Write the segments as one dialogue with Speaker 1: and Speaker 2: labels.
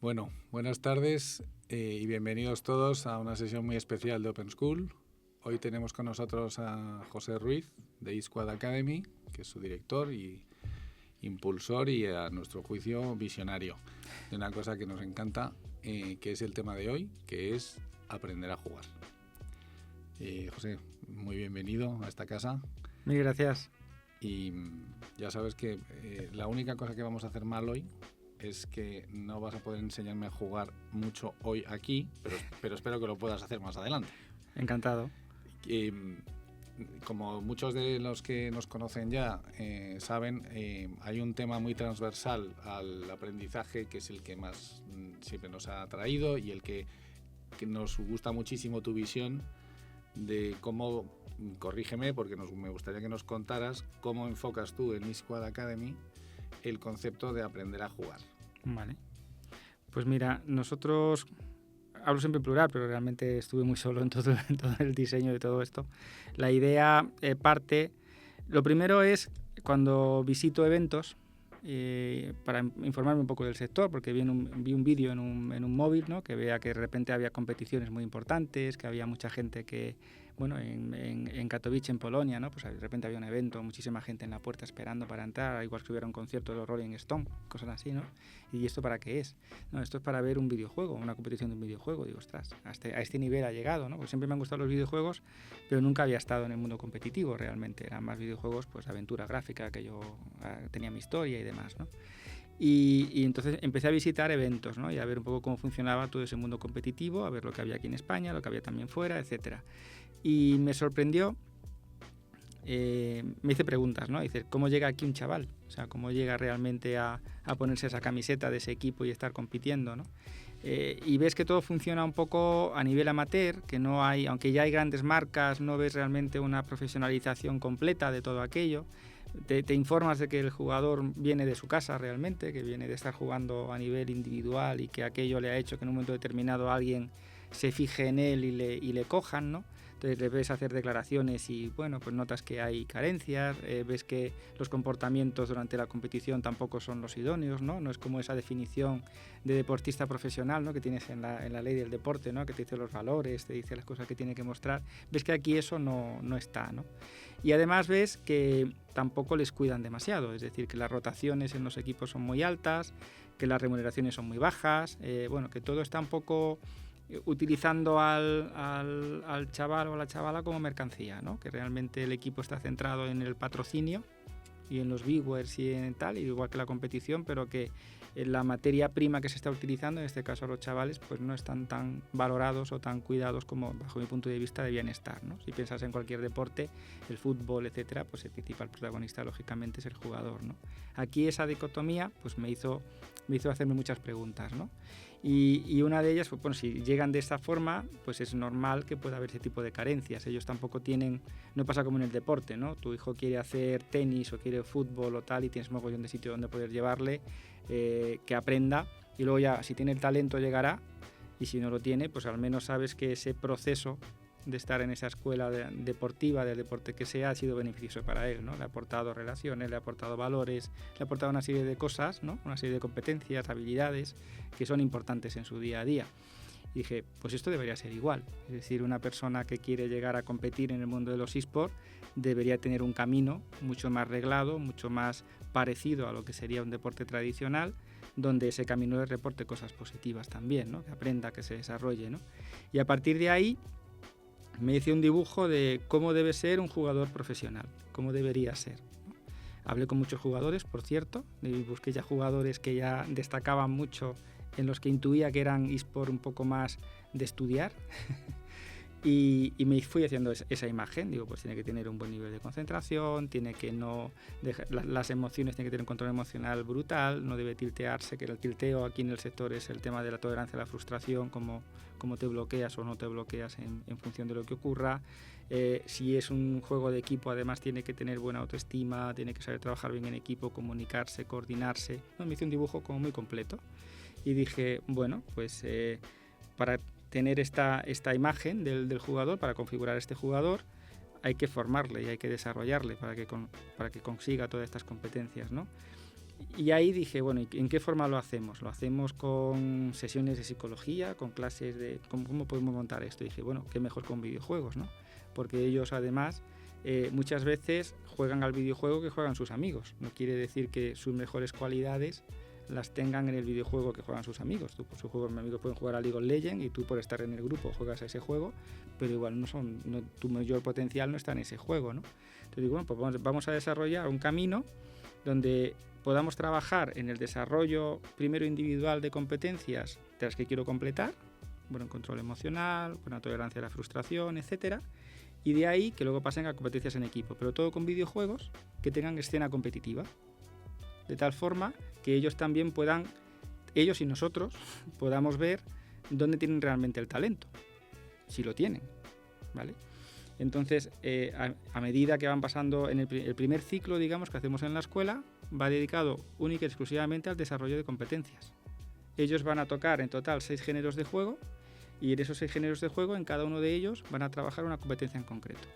Speaker 1: Bueno, buenas tardes y bienvenidos todos a una sesión muy especial de Open School. Hoy tenemos con nosotros a José Ruiz de eSquad Academy, que es su director y impulsor y, a nuestro juicio, visionario de una cosa que nos encanta, que es el tema de hoy, que es aprender a jugar. José, muy bienvenido a esta casa.
Speaker 2: Mil gracias.
Speaker 1: Y ya sabes que la única cosa que vamos a hacer mal hoy es que no vas a poder enseñarme a jugar mucho hoy aquí, pero espero que lo puedas hacer más adelante.
Speaker 2: Encantado.
Speaker 1: Como muchos de los que nos conocen ya saben, hay un tema muy transversal al aprendizaje que es el que más siempre nos ha atraído y el que nos gusta muchísimo tu visión de cómo, corrígeme porque me gustaría que nos contaras cómo enfocas tú en eSquad Academy el concepto de aprender a jugar.
Speaker 2: Vale. Pues mira, nosotros, hablo siempre en plural, pero realmente estuve muy solo en todo el diseño de todo esto. La idea parte, lo primero es cuando visito eventos, para informarme un poco del sector, porque vi un vídeo en un móvil, ¿no? Que veía que de repente había competiciones muy importantes, que había mucha gente que, bueno, en Katowice, en Polonia, ¿no? Pues de repente había un evento, muchísima gente en la puerta esperando para entrar, igual que hubiera un concierto de los Rolling Stones, cosas así, ¿no? ¿Y esto para qué es? No, esto es para ver un videojuego, una competición de un videojuego. Digo, ostras, a este nivel ha llegado, ¿no? Porque siempre me han gustado los videojuegos, pero nunca había estado en el mundo competitivo realmente. Eran más videojuegos, pues aventura gráfica, que yo tenía mi historia y demás, ¿no? Y entonces empecé a visitar eventos, ¿no? Y a ver un poco cómo funcionaba todo ese mundo competitivo, a ver lo que había aquí en España, lo que había también fuera, etcétera. Y me sorprendió, me hice preguntas, ¿no? Dice, ¿cómo llega aquí un chaval? O sea, ¿cómo llega realmente a ponerse esa camiseta de ese equipo y estar compitiendo, ¿no? Y ves que todo funciona un poco a nivel amateur, que no hay, aunque ya hay grandes marcas, no ves realmente una profesionalización completa de todo aquello. Te informas de que el jugador viene de su casa realmente, que viene de estar jugando a nivel individual y que aquello le ha hecho que en un momento determinado alguien se fije en él y le cojan, ¿no? Entonces le ves hacer declaraciones y, bueno, pues notas que hay carencias, ves que los comportamientos durante la competición tampoco son los idóneos, ¿no? No es como esa definición de deportista profesional, ¿no? Que tienes en la ley del deporte, ¿no? Que te dice los valores, te dice las cosas que tiene que mostrar. Ves que aquí eso no está, ¿no? Y además ves que tampoco les cuidan demasiado, es decir, que las rotaciones en los equipos son muy altas, que las remuneraciones son muy bajas, bueno, que todo está un poco utilizando al chaval o a la chavala como mercancía, ¿no? Que realmente el equipo está centrado en el patrocinio y en los viewers y en tal, igual que la competición, pero que la materia prima que se está utilizando, en este caso los chavales, pues no están tan valorados o tan cuidados como, bajo mi punto de vista, debían estar, ¿no? Si piensas en cualquier deporte, el fútbol, etcétera, pues el principal protagonista, lógicamente, es el jugador, ¿no? Aquí esa dicotomía pues me hizo hacerme muchas preguntas, ¿no? Y una de ellas, pues bueno, si llegan de esta forma, pues es normal que pueda haber ese tipo de carencias. Ellos tampoco tienen, no pasa como en el deporte, ¿no? Tu hijo quiere hacer tenis o quiere fútbol o tal y tienes un mogollón de sitio donde poder llevarle, que aprenda, y luego ya, si tiene el talento, llegará, y si no lo tiene, pues al menos sabes que ese proceso de estar en esa escuela deportiva, del deporte que sea, ha sido beneficioso para él, ¿no? Le ha aportado relaciones, le ha aportado valores, le ha aportado una serie de cosas, ¿no? Una serie de competencias, habilidades que son importantes en su día a día. Y dije, pues esto debería ser igual. Es decir, una persona que quiere llegar a competir en el mundo de los eSports debería tener un camino mucho más reglado, mucho más parecido a lo que sería un deporte tradicional, donde ese camino le reporte cosas positivas también, ¿no? Que aprenda, que se desarrolle, ¿no? Y a partir de ahí me hice un dibujo de cómo debe ser un jugador profesional, cómo debería ser. Hablé con muchos jugadores, por cierto, y busqué ya jugadores que ya destacaban mucho, en los que intuía que eran eSport un poco más de estudiar. Y me fui haciendo esa imagen. Digo, pues tiene que tener un buen nivel de concentración, tiene que no dejar, las emociones, tiene que tener un control emocional brutal, no debe tiltearse, que el tilteo aquí en el sector es el tema de la tolerancia a la frustración, cómo te bloqueas o no te bloqueas en función de lo que ocurra. Si es un juego de equipo, además tiene que tener buena autoestima, tiene que saber trabajar bien en equipo, comunicarse, coordinarse. No, me hice un dibujo como muy completo y dije, bueno, pues para tener esta imagen del jugador, para configurar este jugador, hay que formarle y hay que desarrollarle para que consiga todas estas competencias, ¿no? Y ahí dije, bueno, ¿en qué forma lo hacemos? ¿Lo hacemos con sesiones de psicología, con clases de... ¿Cómo podemos montar esto? Y dije, bueno, qué mejor con videojuegos, ¿no? Porque ellos además muchas veces juegan al videojuego que juegan sus amigos. No quiere decir que sus mejores cualidades las tengan en el videojuego que juegan sus amigos. Sus amigos pueden jugar a League of Legends y tú por estar en el grupo juegas a ese juego, pero igual tu mayor potencial no está en ese juego, ¿no? Entonces digo, bueno, pues vamos a desarrollar un camino donde podamos trabajar en el desarrollo primero individual de competencias de las que quiero completar, buen control emocional, buena tolerancia a la frustración, etcétera, y de ahí que luego pasen a competencias en equipo, pero todo con videojuegos que tengan escena competitiva, de tal forma que ellos también puedan, ellos y nosotros, podamos ver dónde tienen realmente el talento, si lo tienen, ¿vale? Entonces, a medida que van pasando en el primer ciclo, digamos, que hacemos en la escuela, va dedicado única y exclusivamente al desarrollo de competencias. Ellos van a tocar en total 6 géneros de juego y en esos 6 géneros de juego, en cada uno de ellos, van a trabajar una competencia en concreto.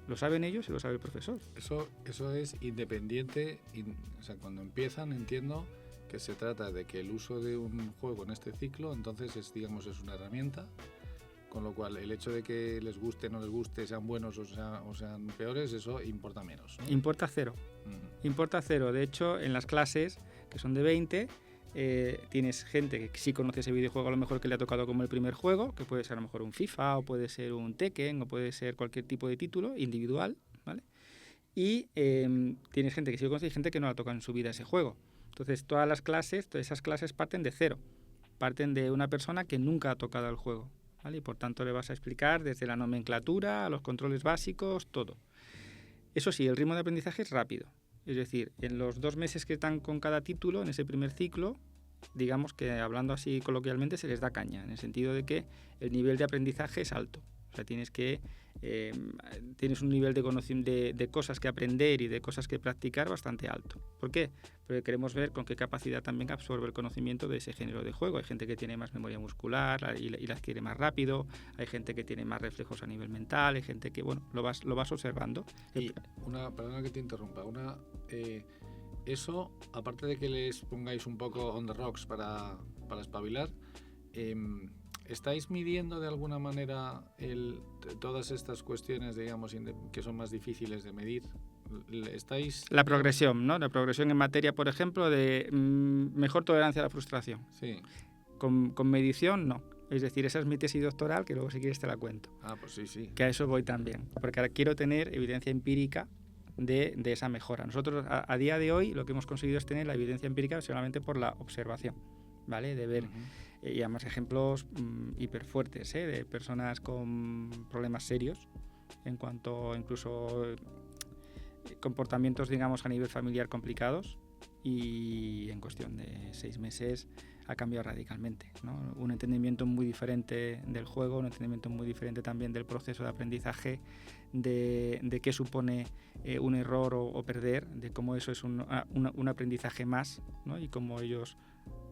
Speaker 2: Lo saben ellos y lo sabe el profesor.
Speaker 1: Eso es independiente, o sea, cuando empiezan entiendo que se trata de que el uso de un juego en este ciclo, entonces es una herramienta, con lo cual el hecho de que les guste, no les guste, sean buenos o sean peores, eso importa menos, ¿no?
Speaker 2: Importa cero. Importa cero. De hecho, en las clases, que son de 20, tienes gente que sí conoce ese videojuego, a lo mejor que le ha tocado como el primer juego, que puede ser a lo mejor un FIFA, o puede ser un Tekken, o puede ser cualquier tipo de título individual, ¿vale? Y tienes gente que sí lo conoce y gente que no le ha tocado en su vida ese juego. Entonces, todas esas clases parten de cero. Parten de una persona que nunca ha tocado el juego, ¿vale? Y por tanto le vas a explicar desde la nomenclatura a los controles básicos, todo. Eso sí, el ritmo de aprendizaje es rápido. Es decir, en los 2 meses que están con cada título, en ese primer ciclo, digamos que hablando así coloquialmente se les da caña, en el sentido de que el nivel de aprendizaje es alto. O sea, tienes un nivel de cosas que aprender y de cosas que practicar bastante alto. ¿Por qué? Porque queremos ver con qué capacidad también absorbe el conocimiento de ese género de juego. Hay gente que tiene más memoria muscular y la adquiere más rápido, hay gente que tiene más reflejos a nivel mental, hay gente que, bueno, lo vas observando.
Speaker 1: Y perdona que te interrumpa, eso, aparte de que les pongáis un poco on the rocks para espabilar, ¿estáis midiendo de alguna manera todas estas cuestiones, digamos, que son más difíciles de medir?
Speaker 2: La progresión, ¿no? La progresión en materia, por ejemplo, de mejor tolerancia a la frustración.
Speaker 1: Sí.
Speaker 2: Con medición, no. Es decir, esa es mi tesis doctoral, que luego si quieres te la cuento.
Speaker 1: Ah, pues sí.
Speaker 2: Que a eso voy también, porque ahora quiero tener evidencia empírica de esa mejora. Nosotros, a día de hoy, lo que hemos conseguido es tener la evidencia empírica solamente por la observación, ¿vale? De ver... Y además ejemplos hiper fuertes, de personas con problemas serios en cuanto incluso comportamientos, digamos, a nivel familiar complicados, y en cuestión de 6 meses ha cambiado radicalmente, ¿no? Un entendimiento muy diferente del juego, un entendimiento muy diferente también del proceso de aprendizaje, de qué supone un error o perder, de cómo eso es un aprendizaje más, ¿no? Y cómo ellos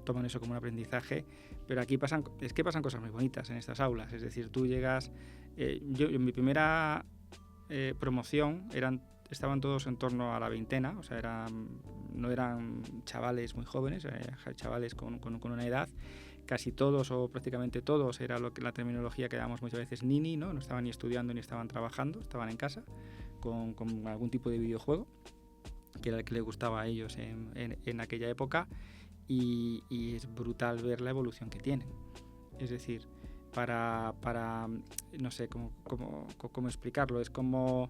Speaker 2: toman eso como un aprendizaje. Pero aquí pasan cosas muy bonitas en estas aulas. Es decir, tú llegas... yo en mi primera promoción estaban todos en torno a la veintena, o sea, no eran chavales muy jóvenes, chavales con una edad. Casi todos o prácticamente todos era la terminología que damos muchas veces nini, ¿no? No estaban ni estudiando ni estaban trabajando, estaban en casa con algún tipo de videojuego que era el que les gustaba a ellos en aquella época. Y es brutal ver la evolución que tienen. Es decir, para no sé cómo explicarlo, es como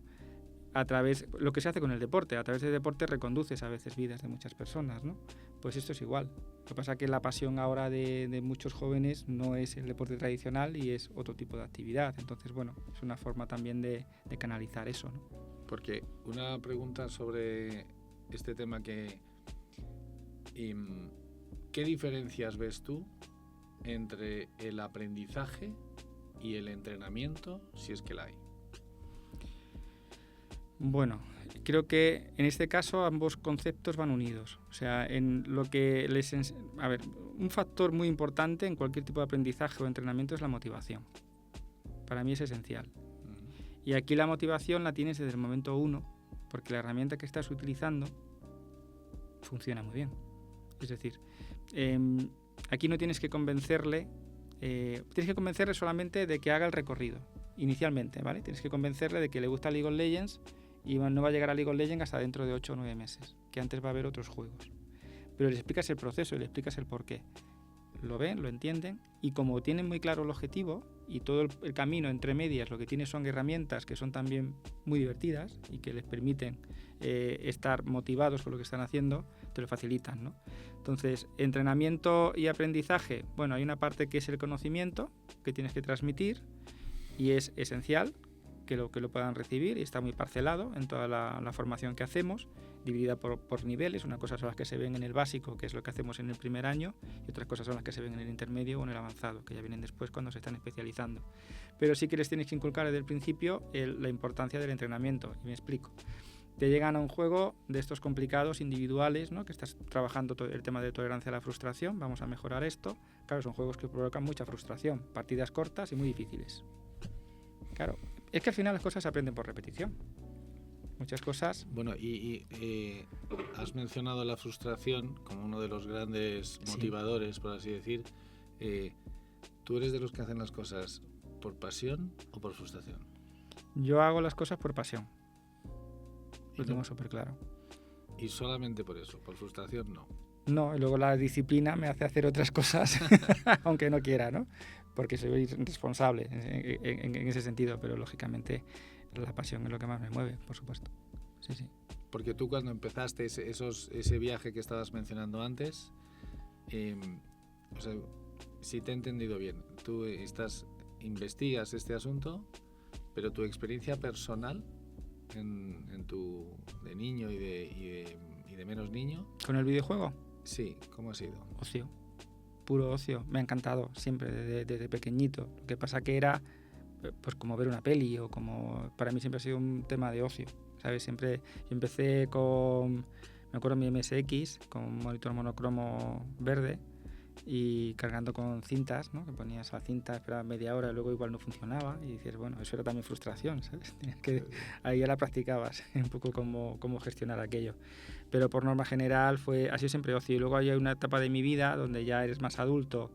Speaker 2: a través, lo que se hace con el deporte, a través del deporte reconduces a veces vidas de muchas personas, ¿no? Pues esto es igual. Lo que pasa es que la pasión ahora de muchos jóvenes no es el deporte tradicional y es otro tipo de actividad. Entonces, bueno, es una forma también de canalizar eso, ¿no?
Speaker 1: Porque una pregunta sobre este tema ¿qué diferencias ves tú entre el aprendizaje y el entrenamiento, si es que la hay?
Speaker 2: Bueno, creo que en este caso ambos conceptos van unidos. O sea, en lo que un factor muy importante en cualquier tipo de aprendizaje o entrenamiento es la motivación. Para mí es esencial. Y aquí la motivación la tienes desde el momento 1, porque la herramienta que estás utilizando funciona muy bien. Es decir, aquí no tienes que convencerle, solamente de que haga el recorrido, inicialmente, ¿vale? Tienes que convencerle de que le gusta League of Legends y no va a llegar a League of Legends hasta dentro de 8 o 9 meses, que antes va a haber otros juegos. Pero le explicas el proceso y le explicas el porqué. Lo ven, lo entienden, y como tienen muy claro el objetivo y todo el camino entre medias, lo que tiene son herramientas que son también muy divertidas y que les permiten estar motivados con lo que están haciendo, te lo facilitan, ¿no? Entonces, entrenamiento y aprendizaje, bueno, hay una parte que es el conocimiento que tienes que transmitir y es esencial que lo puedan recibir, y está muy parcelado en toda la formación que hacemos, dividida por niveles. Una cosa son las que se ven en el básico, que es lo que hacemos en el primer año, y otras cosas son las que se ven en el intermedio o en el avanzado, que ya vienen después cuando se están especializando. Pero sí que les tienes que inculcar desde el principio la importancia del entrenamiento, y me explico. Te llegan a un juego de estos complicados, individuales, ¿no? Que estás trabajando todo el tema de tolerancia a la frustración, vamos a mejorar esto. Claro, son juegos que provocan mucha frustración, partidas cortas y muy difíciles. Claro, es que al final las cosas se aprenden por repetición. Muchas cosas.
Speaker 1: Bueno, y has mencionado la frustración como uno de los grandes motivadores, por así decir. ¿Tú eres de los que hacen las cosas por pasión o por frustración?
Speaker 2: Yo hago las cosas por pasión. Lo tengo súper claro.
Speaker 1: ¿Y solamente por eso? ¿Por frustración no?
Speaker 2: No, y luego la disciplina me hace hacer otras cosas, aunque no quiera, ¿no? Porque soy responsable en ese sentido, pero lógicamente la pasión es lo que más me mueve, por supuesto. Sí, sí.
Speaker 1: Porque tú cuando empezaste ese viaje que estabas mencionando antes, o sea, si te he entendido bien, tú investigas este asunto, pero tu experiencia personal en tu de niño y de menos niño.
Speaker 2: ¿Con el videojuego?
Speaker 1: Sí, ¿cómo ha sido?
Speaker 2: Ocio, puro ocio. Me ha encantado siempre desde pequeñito. Lo que pasa que era pues como ver una peli, o como para mí siempre ha sido un tema de ocio, ¿sabes? Siempre yo empecé me acuerdo mi MSX con un monitor monocromo verde y cargando con cintas, ¿no? Que ponías la cinta, esperabas media hora y luego igual no funcionaba y dices, bueno, eso era también frustración, ¿sabes? Ahí ya la practicabas un poco cómo gestionar aquello. Pero por norma general ha sido siempre ocio, y luego hay una etapa de mi vida donde ya eres más adulto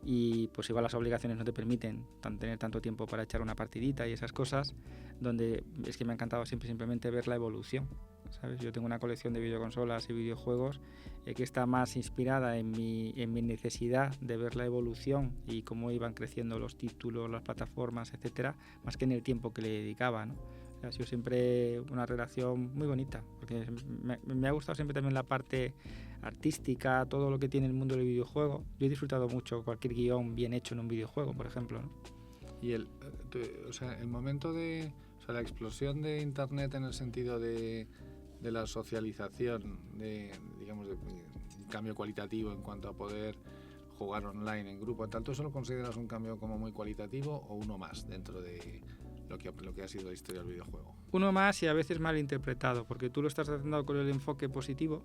Speaker 2: y pues igual las obligaciones no te permiten tener tanto tiempo para echar una partidita y esas cosas, donde es que me ha encantado simplemente ver la evolución, ¿sabes? Yo tengo una colección de videoconsolas y videojuegos que está más inspirada en mi necesidad de ver la evolución y cómo iban creciendo los títulos, las plataformas, etcétera, más que en el tiempo que le dedicaba, ¿no? Ha sido siempre una relación muy bonita, porque me ha gustado siempre también la parte artística, todo lo que tiene el mundo del videojuego. Yo he disfrutado mucho cualquier guión bien hecho en un videojuego, por ejemplo, ¿no?
Speaker 1: Y el momento la explosión de Internet en el sentido de la socialización, digamos, de un cambio cualitativo en cuanto a poder jugar online en grupo, ¿tanto eso lo consideras un cambio como muy cualitativo o uno más dentro de lo que ha sido la historia del videojuego?
Speaker 2: Uno más, y a veces mal interpretado, porque tú lo estás haciendo con el enfoque positivo.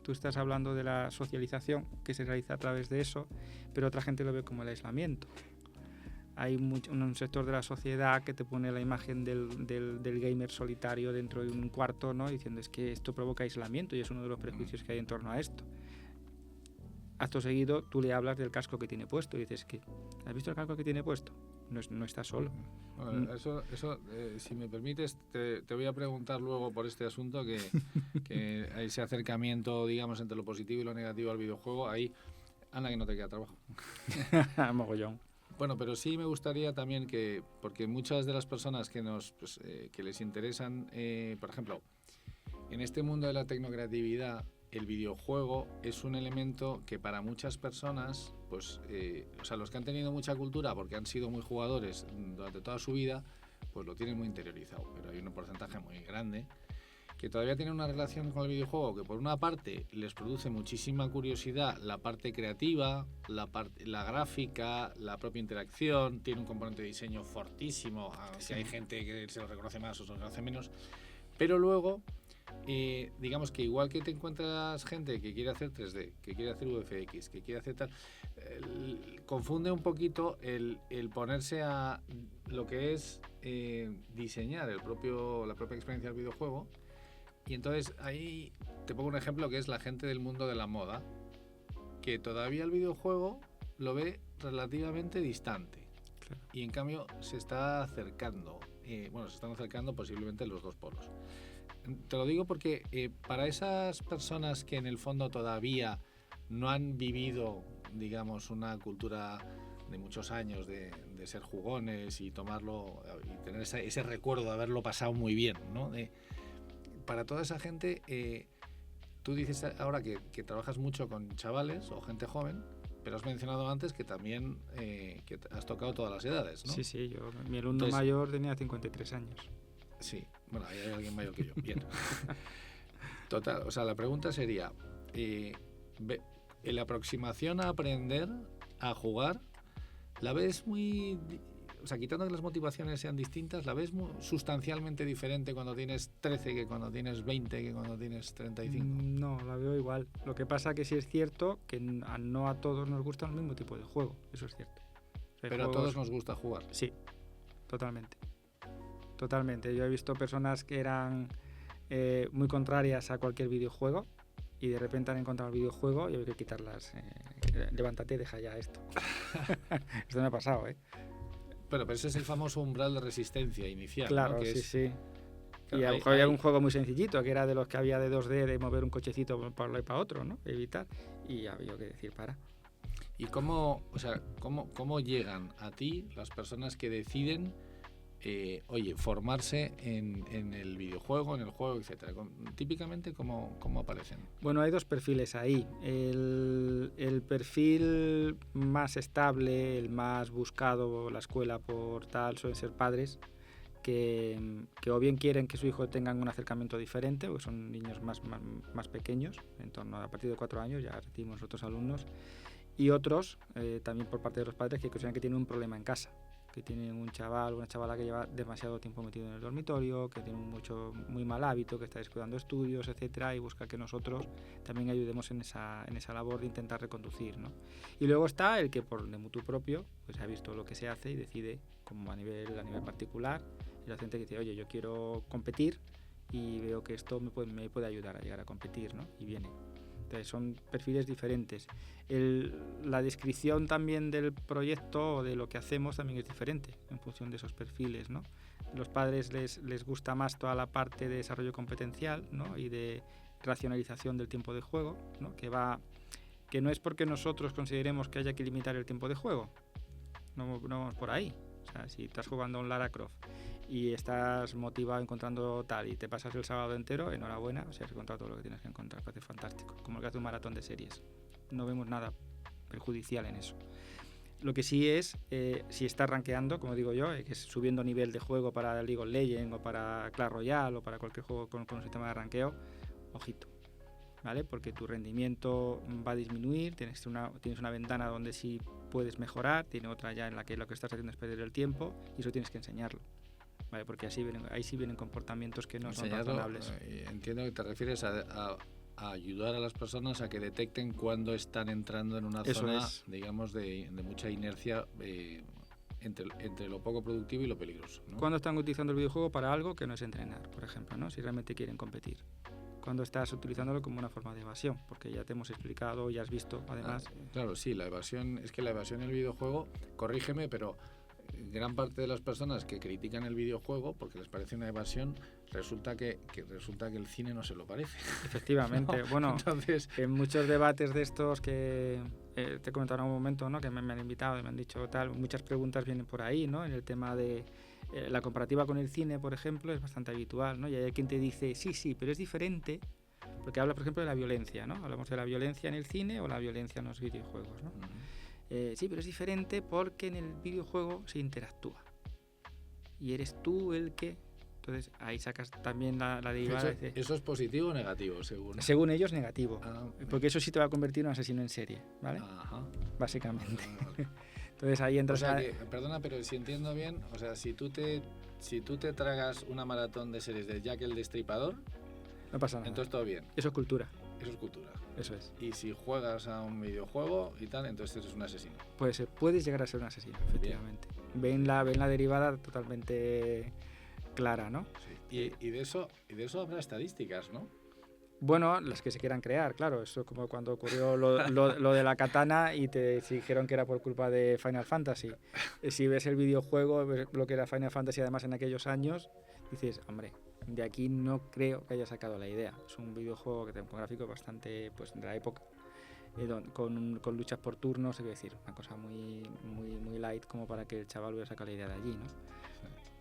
Speaker 2: Tú estás hablando de la socialización que se realiza a través de eso, pero otra gente lo ve como el aislamiento. Hay un sector de la sociedad que te pone la imagen del gamer solitario dentro de un cuarto, ¿no? Diciendo es que esto provoca aislamiento y es uno de los prejuicios que hay en torno a esto. Acto seguido, tú le hablas del casco que tiene puesto y dices que ¿has visto el casco que tiene puesto? No está solo.
Speaker 1: Bueno, eso si me permites, te voy a preguntar luego por este asunto, que ese acercamiento, digamos, entre lo positivo y lo negativo al videojuego, ahí, anda que no te queda trabajo.
Speaker 2: Mogollón.
Speaker 1: Bueno, pero sí me gustaría también porque muchas de las personas que les interesan, por ejemplo, en este mundo de la tecnocreatividad, el videojuego es un elemento que para muchas personas, pues, los que han tenido mucha cultura porque han sido muy jugadores durante toda su vida, pues lo tienen muy interiorizado. Pero hay un porcentaje muy grande que todavía tienen una relación con el videojuego que por una parte les produce muchísima curiosidad la parte creativa, la gráfica, la propia interacción, tiene un componente de diseño fortísimo, aunque hay gente que se lo reconoce más o se lo reconoce menos, pero luego digamos que igual que te encuentras gente que quiere hacer 3D, que quiere hacer VFX, que quiere hacer tal, confunde un poquito el ponerse a lo que es diseñar la propia experiencia del videojuego Y entonces ahí te pongo un ejemplo que es la gente del mundo de la moda, que todavía el videojuego lo ve relativamente distante.
Speaker 2: Claro.
Speaker 1: Y en cambio se está acercando, se están acercando posiblemente los dos polos. Te lo digo porque para esas personas que en el fondo todavía no han vivido, digamos, una cultura de muchos años de ser jugones y tomarlo y tener ese recuerdo de haberlo pasado muy bien, ¿no? Para toda esa gente, tú dices ahora que trabajas mucho con chavales o gente joven, pero has mencionado antes que también que has tocado todas las edades, ¿no?
Speaker 2: Sí, mi alumno mayor tenía 53 años.
Speaker 1: Sí, bueno, hay alguien mayor que yo, bien. Total, o sea, la pregunta sería, la aproximación a aprender, a jugar, ¿la ves muy... O sea, quitando que las motivaciones sean distintas, ¿la ves sustancialmente diferente cuando tienes 13 que cuando tienes 20 que cuando tienes 35?
Speaker 2: No, la veo igual. Lo que pasa que sí es cierto que no a todos nos gusta el mismo tipo de juego, eso es cierto.
Speaker 1: Pero a todos nos gusta jugar.
Speaker 2: Sí, totalmente. Totalmente. Yo he visto personas que eran muy contrarias a cualquier videojuego y de repente han encontrado el videojuego y hay que quitarlas. Levántate, deja ya esto. Esto me ha pasado, ¿eh?
Speaker 1: Pero ese es el famoso umbral de resistencia inicial,
Speaker 2: claro,
Speaker 1: ¿no? Que
Speaker 2: sí. Y a lo mejor había un juego muy sencillito, que era de los que había de 2D, de mover un cochecito para un lado y para otro, ¿no? Evitar. Y había que decir, para.
Speaker 1: ¿Y cómo llegan a ti las personas que deciden, formarse en el videojuego, en el juego, etcétera? Típicamente, ¿cómo aparecen?
Speaker 2: Bueno, hay dos perfiles ahí. El perfil más estable, el más buscado, la escuela por tal, suelen ser padres que o bien quieren que su hijo tenga un acercamiento diferente, porque son niños más pequeños, en torno a partir de 4 años, ya recibimos otros alumnos, y otros, también por parte de los padres, que consideran que tienen un problema en casa, que tienen un chaval o una chavala que lleva demasiado tiempo metido en el dormitorio, que tiene muy mal hábito, que está descuidando estudios, etcétera, y busca que nosotros también ayudemos en esa labor de intentar reconducir, ¿no? Y luego está el que por de mutuo propio pues ha visto lo que se hace y decide, como a nivel particular, y la gente que dice, oye, yo quiero competir y veo que esto me puede ayudar a llegar a competir, ¿no? Y viene. Entonces son perfiles diferentes. La descripción también del proyecto o de lo que hacemos también es diferente en función de esos perfiles, ¿no? Los padres les gusta más toda la parte de desarrollo competencial, ¿no? Y de racionalización del tiempo de juego, ¿no? Que no es porque nosotros consideremos que haya que limitar el tiempo de juego, no vamos por ahí. O sea, si estás jugando a un Lara Croft y estás motivado encontrando tal y te pasas el sábado entero, enhorabuena, o sea, has encontrado todo lo que tienes que encontrar, parece fantástico, como el que hace un maratón de series. No vemos nada perjudicial en eso. Lo que sí es, si estás rankeando, como digo yo, que es subiendo nivel de juego para League of Legends o para Clash Royale o para cualquier juego con un sistema de ranqueo, ojito, ¿vale? Porque tu rendimiento va a disminuir, tienes una ventana donde sí puedes mejorar, tiene otra ya en la que lo que estás haciendo es perder el tiempo y eso tienes que enseñarlo. Vale, porque ahí sí vienen comportamientos que no son razonables.
Speaker 1: Entiendo que te refieres a ayudar a las personas a que detecten cuando están entrando en una zona, digamos, de mucha inercia entre lo poco productivo y lo peligroso, ¿no?
Speaker 2: Cuando están utilizando el videojuego para algo que no es entrenar, por ejemplo, ¿no? Si realmente quieren competir. Cuando estás utilizándolo como una forma de evasión, porque ya te hemos explicado, ya has visto, además.
Speaker 1: Claro, sí, la evasión en el videojuego, corrígeme, pero gran parte de las personas que critican el videojuego porque les parece una evasión, resulta que el cine no se lo parece.
Speaker 2: Efectivamente. ¿No? Bueno, entonces, en muchos debates de estos que te comentaron en un momento, ¿no? Que me han invitado y me han dicho tal, muchas preguntas vienen por ahí, ¿no? En el tema de la comparativa con el cine, por ejemplo, es bastante habitual, ¿no? Y hay quien te dice, sí, pero es diferente, porque habla, por ejemplo, de la violencia, ¿no? Hablamos de la violencia en el cine o la violencia en los videojuegos, ¿no? Sí, pero es diferente porque en el videojuego se interactúa y eres tú el que... Entonces ahí sacas también la derivada.
Speaker 1: ¿Eso es positivo o negativo,
Speaker 2: según ellos, negativo, porque eso sí te va a convertir en un asesino en serie, ¿vale?
Speaker 1: Ajá.
Speaker 2: Básicamente. Vale. Entonces ahí entras...
Speaker 1: O sea perdona, pero si entiendo bien, o sea, si tú te tragas una maratón de series de Jack el Destripador,
Speaker 2: no pasa nada.
Speaker 1: Entonces todo bien.
Speaker 2: Eso es cultura.
Speaker 1: Eso es cultura.
Speaker 2: Eso es.
Speaker 1: Y si juegas a un videojuego y tal, entonces eres un asesino.
Speaker 2: Pues puedes llegar a ser un asesino, efectivamente. Ven la derivada totalmente clara, ¿no?
Speaker 1: Sí. Y de eso habrá estadísticas, ¿no?
Speaker 2: Bueno, las que se quieran crear, claro. Eso es como cuando ocurrió lo de la katana y te dijeron que era por culpa de Final Fantasy. Si ves el videojuego, ves lo que era Final Fantasy además en aquellos años, dices, hombre, de aquí no creo que haya sacado la idea. Es un videojuego que tiene un gráfico bastante pues, de la época, con luchas por turnos, es decir, una cosa muy light como para que el chaval hubiera sacado la idea de allí, ¿no?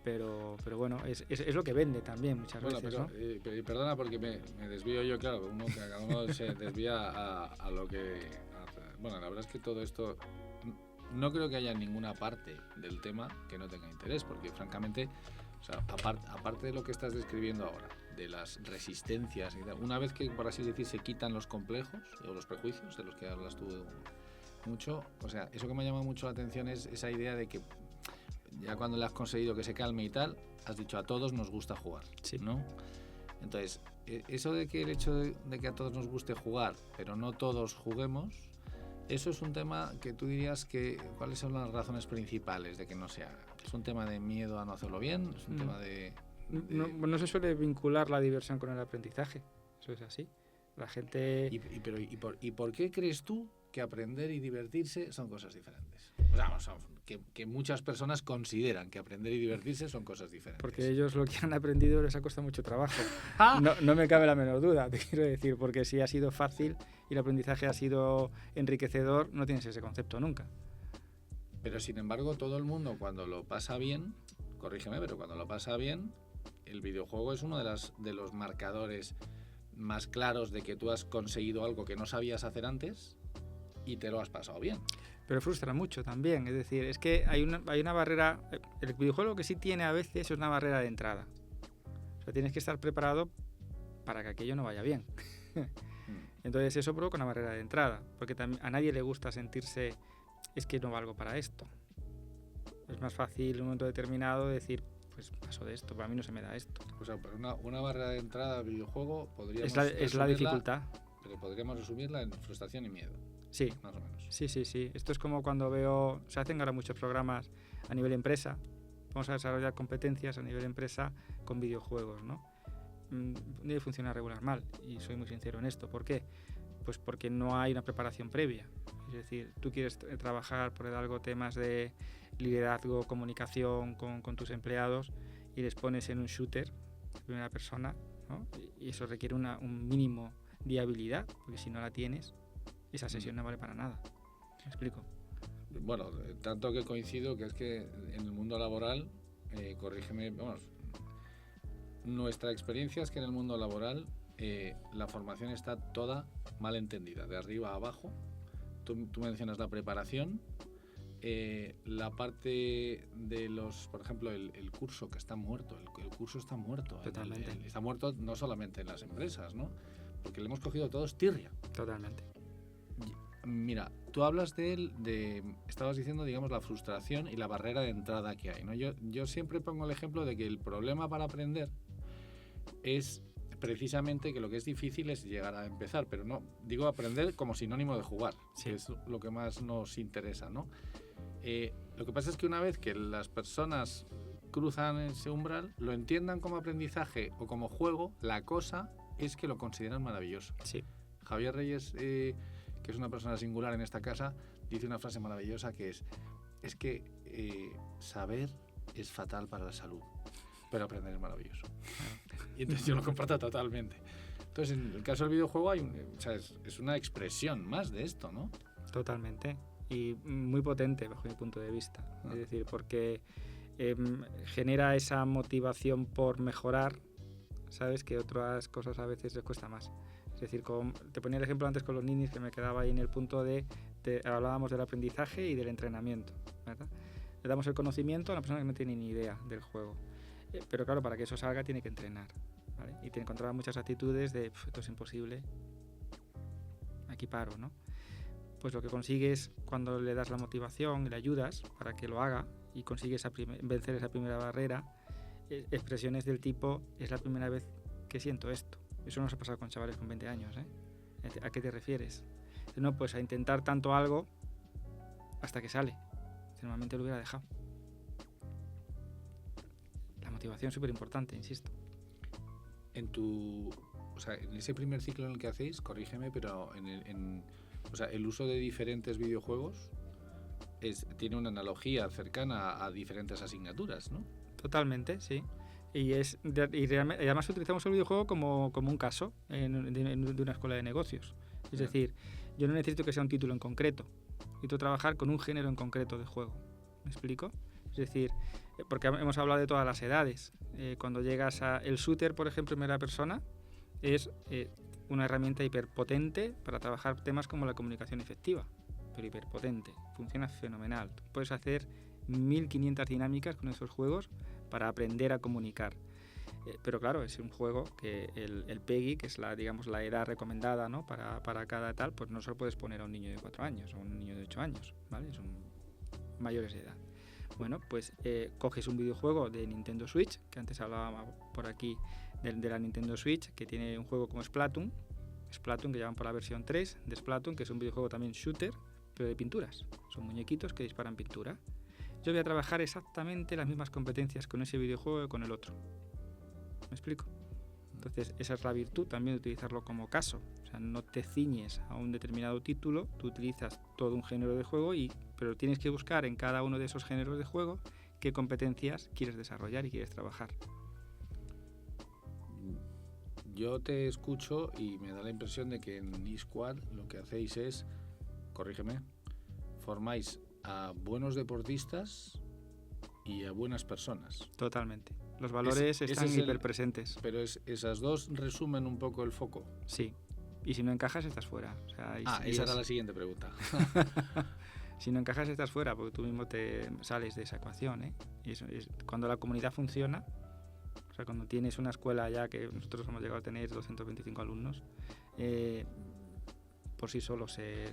Speaker 2: Pero bueno, es lo que vende también muchas veces,
Speaker 1: pero,
Speaker 2: ¿no?
Speaker 1: Perdona porque me desvío yo, claro, cada uno se desvía a lo que... Bueno, la verdad es que todo esto... No creo que haya ninguna parte del tema que no tenga interés, porque francamente, o sea, aparte de lo que estás describiendo ahora, de las resistencias y tal, una vez que, por así decir, se quitan los complejos o los prejuicios de los que hablas tú mucho, o sea, eso que me llama mucho la atención es esa idea de que ya cuando le has conseguido que se calme y tal, has dicho a todos nos gusta jugar,
Speaker 2: sí,
Speaker 1: ¿no? Entonces, eso de que el hecho de que a todos nos guste jugar, pero no todos juguemos, eso es un tema que tú dirías que ¿cuáles son las razones principales de que no se haga? ¿Es un tema de miedo a no hacerlo bien? ¿Es un tema de...?
Speaker 2: No se suele vincular la diversión con el aprendizaje, eso es así. La gente...
Speaker 1: ¿Y por qué crees tú que aprender y divertirse son cosas diferentes? O sea, que muchas personas consideran que aprender y divertirse son cosas diferentes.
Speaker 2: Porque ellos lo que han aprendido les ha costado mucho trabajo. No me cabe la menor duda, te quiero decir, porque si ha sido fácil y el aprendizaje ha sido enriquecedor, no tienes ese concepto nunca.
Speaker 1: Pero sin embargo, todo el mundo cuando lo pasa bien, corrígeme, pero cuando lo pasa bien, el videojuego es uno de los marcadores más claros de que tú has conseguido algo que no sabías hacer antes y te lo has pasado bien.
Speaker 2: Pero frustra mucho también, es decir, es que hay una barrera, el videojuego que sí tiene a veces es una barrera de entrada. O sea, tienes que estar preparado para que aquello no vaya bien. Entonces eso provoca una barrera de entrada, porque a nadie le gusta sentirse, es que no valgo para esto. Es más fácil en un momento determinado decir, pues paso de esto, para mí no se me da esto.
Speaker 1: O sea, pues una barrera de entrada al videojuego podríamos
Speaker 2: es la dificultad.
Speaker 1: Pero podríamos resumirla en frustración y miedo.
Speaker 2: Sí,
Speaker 1: más o menos.
Speaker 2: Sí. Esto es como cuando se hacen ahora muchos programas a nivel empresa. Vamos a desarrollar competencias a nivel empresa con videojuegos, ¿no? Debe funcionar regular mal, y soy muy sincero en esto. ¿Por qué? Pues porque no hay una preparación previa. Es decir, tú quieres trabajar por algo temas de liderazgo, comunicación con tus empleados y les pones en un shooter de primera persona, ¿no? Y eso requiere un mínimo de habilidad, porque si no la tienes, esa sesión no vale para nada. ¿Me explico?
Speaker 1: Bueno, tanto que coincido que es que en el mundo laboral, corrígeme, vamos, nuestra experiencia es que en el mundo laboral la formación está toda mal entendida, de arriba a abajo. Tú mencionas la preparación, la parte de los, por ejemplo, el curso que está muerto, el curso está muerto.
Speaker 2: Totalmente.
Speaker 1: Está muerto no solamente en las empresas, ¿no? Porque le hemos cogido todos tirria.
Speaker 2: Totalmente.
Speaker 1: Mira, tú hablas estabas diciendo, digamos, la frustración y la barrera de entrada que hay, ¿no? Yo siempre pongo el ejemplo de que el problema para aprender es precisamente que lo que es difícil es llegar a empezar, pero no, digo aprender como sinónimo de jugar, sí, que es lo que más nos interesa, ¿no? Lo que pasa es que una vez que las personas cruzan ese umbral, lo entiendan como aprendizaje o como juego, la cosa es que lo consideran maravilloso.
Speaker 2: Sí.
Speaker 1: Javier Reyes, que es una persona singular en esta casa, dice una frase maravillosa que es que saber es fatal para la salud, pero aprender es maravilloso. Y entonces yo lo comparto totalmente. Entonces, en el caso del videojuego es una expresión más de esto, ¿no?
Speaker 2: Totalmente. Y muy potente bajo mi punto de vista. Es decir, porque genera esa motivación por mejorar, ¿sabes? Que otras cosas a veces les cuesta más. Es decir, te ponía el ejemplo antes con los ninis, que me quedaba ahí en el punto hablábamos del aprendizaje y del entrenamiento, ¿verdad? Le damos el conocimiento a una persona que no tiene ni idea del juego. Pero claro, para que eso salga tiene que entrenar, ¿vale? Y te encontraba muchas actitudes de esto es imposible, aquí paro, ¿no? Pues lo que consigues cuando le das la motivación y le ayudas para que lo haga y consigues vencer esa primera barrera, expresiones del tipo, es la primera vez que siento esto. Eso nos ha pasado con chavales con 20 años, ¿eh? ¿A qué te refieres? No, pues a intentar tanto algo hasta que sale. Normalmente lo hubiera dejado. La motivación es súper importante, insisto.
Speaker 1: O sea, en ese primer ciclo en el que hacéis, corrígeme, pero o sea, el uso de diferentes videojuegos tiene una analogía cercana a diferentes asignaturas, ¿no?
Speaker 2: Totalmente, sí. Y además utilizamos el videojuego como un caso de una escuela de negocios. Es decir, yo no necesito que sea un título en concreto. Necesito trabajar con un género en concreto de juego. ¿Me explico? Es decir, porque hemos hablado de todas las edades. Cuando llegas a el shooter, por ejemplo, en primera persona, es una herramienta hiperpotente para trabajar temas como la comunicación efectiva. Pero hiperpotente. Funciona fenomenal. Puedes hacer 1500 dinámicas con esos juegos para aprender a comunicar. Pero claro, es un juego que el PEGI, que es la edad recomendada, ¿no? para cada tal, pues no se lo puedes poner a un niño de 4 años o a un niño de 8 años, ¿vale? Son mayores de edad. Bueno, pues coges un videojuego de Nintendo Switch, que antes hablaba por aquí de la Nintendo Switch, que tiene un juego como Splatoon, que llevan por la versión 3 de Splatoon, que es un videojuego también shooter, pero de pinturas. Son muñequitos que disparan pintura. Yo voy a trabajar exactamente las mismas competencias con ese videojuego que con el otro. ¿Me explico? Entonces, esa es la virtud también de utilizarlo como caso. O sea, no te ciñes a un determinado título, tú utilizas todo un género de juego, pero tienes que buscar en cada uno de esos géneros de juego qué competencias quieres desarrollar y quieres trabajar.
Speaker 1: Yo te escucho y me da la impresión de que en eSquad lo que hacéis es, corrígeme, formáis a buenos deportistas y a buenas personas.
Speaker 2: Totalmente. Los valores están hiperpresentes.
Speaker 1: Pero esas dos resumen un poco el foco.
Speaker 2: Sí. Y si no encajas, estás fuera. O sea,
Speaker 1: esa era la siguiente pregunta.
Speaker 2: Si no encajas, estás fuera, porque tú mismo te sales de esa ecuación, ¿eh? Y eso es cuando la comunidad funciona. O sea, cuando tienes una escuela ya que nosotros hemos llegado a tener 225 alumnos, por sí solo se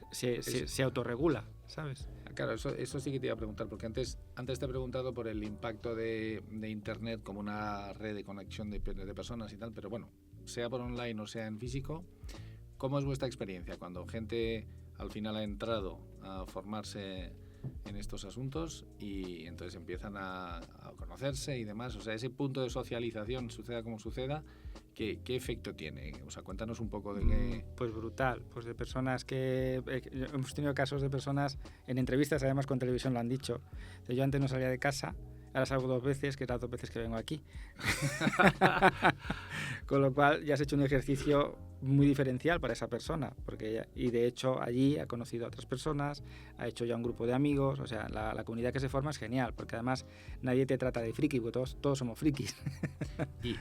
Speaker 2: autorregula, ¿sabes?
Speaker 1: Claro, eso sí que te iba a preguntar, porque antes te he preguntado por el impacto de Internet como una red de conexión de personas y tal, pero bueno, sea por online o sea en físico, ¿cómo es vuestra experiencia cuando gente al final ha entrado a formarse en estos asuntos y entonces empiezan a conocerse y demás? O sea, ese punto de socialización, suceda como suceda, ¿qué efecto tiene? O sea, cuéntanos un poco de qué...
Speaker 2: Pues brutal, pues de personas que... hemos tenido casos de personas en entrevistas, además con televisión lo han dicho. Yo antes no salía de casa, ahora salgo 2 veces, que es las 2 veces que vengo aquí. Con lo cual ya has hecho un ejercicio muy diferencial para esa persona, y de hecho allí ha conocido a otras personas, ha hecho ya un grupo de amigos, o sea, la comunidad que se forma es genial, porque además nadie te trata de friki, porque todos somos frikis.
Speaker 1: Y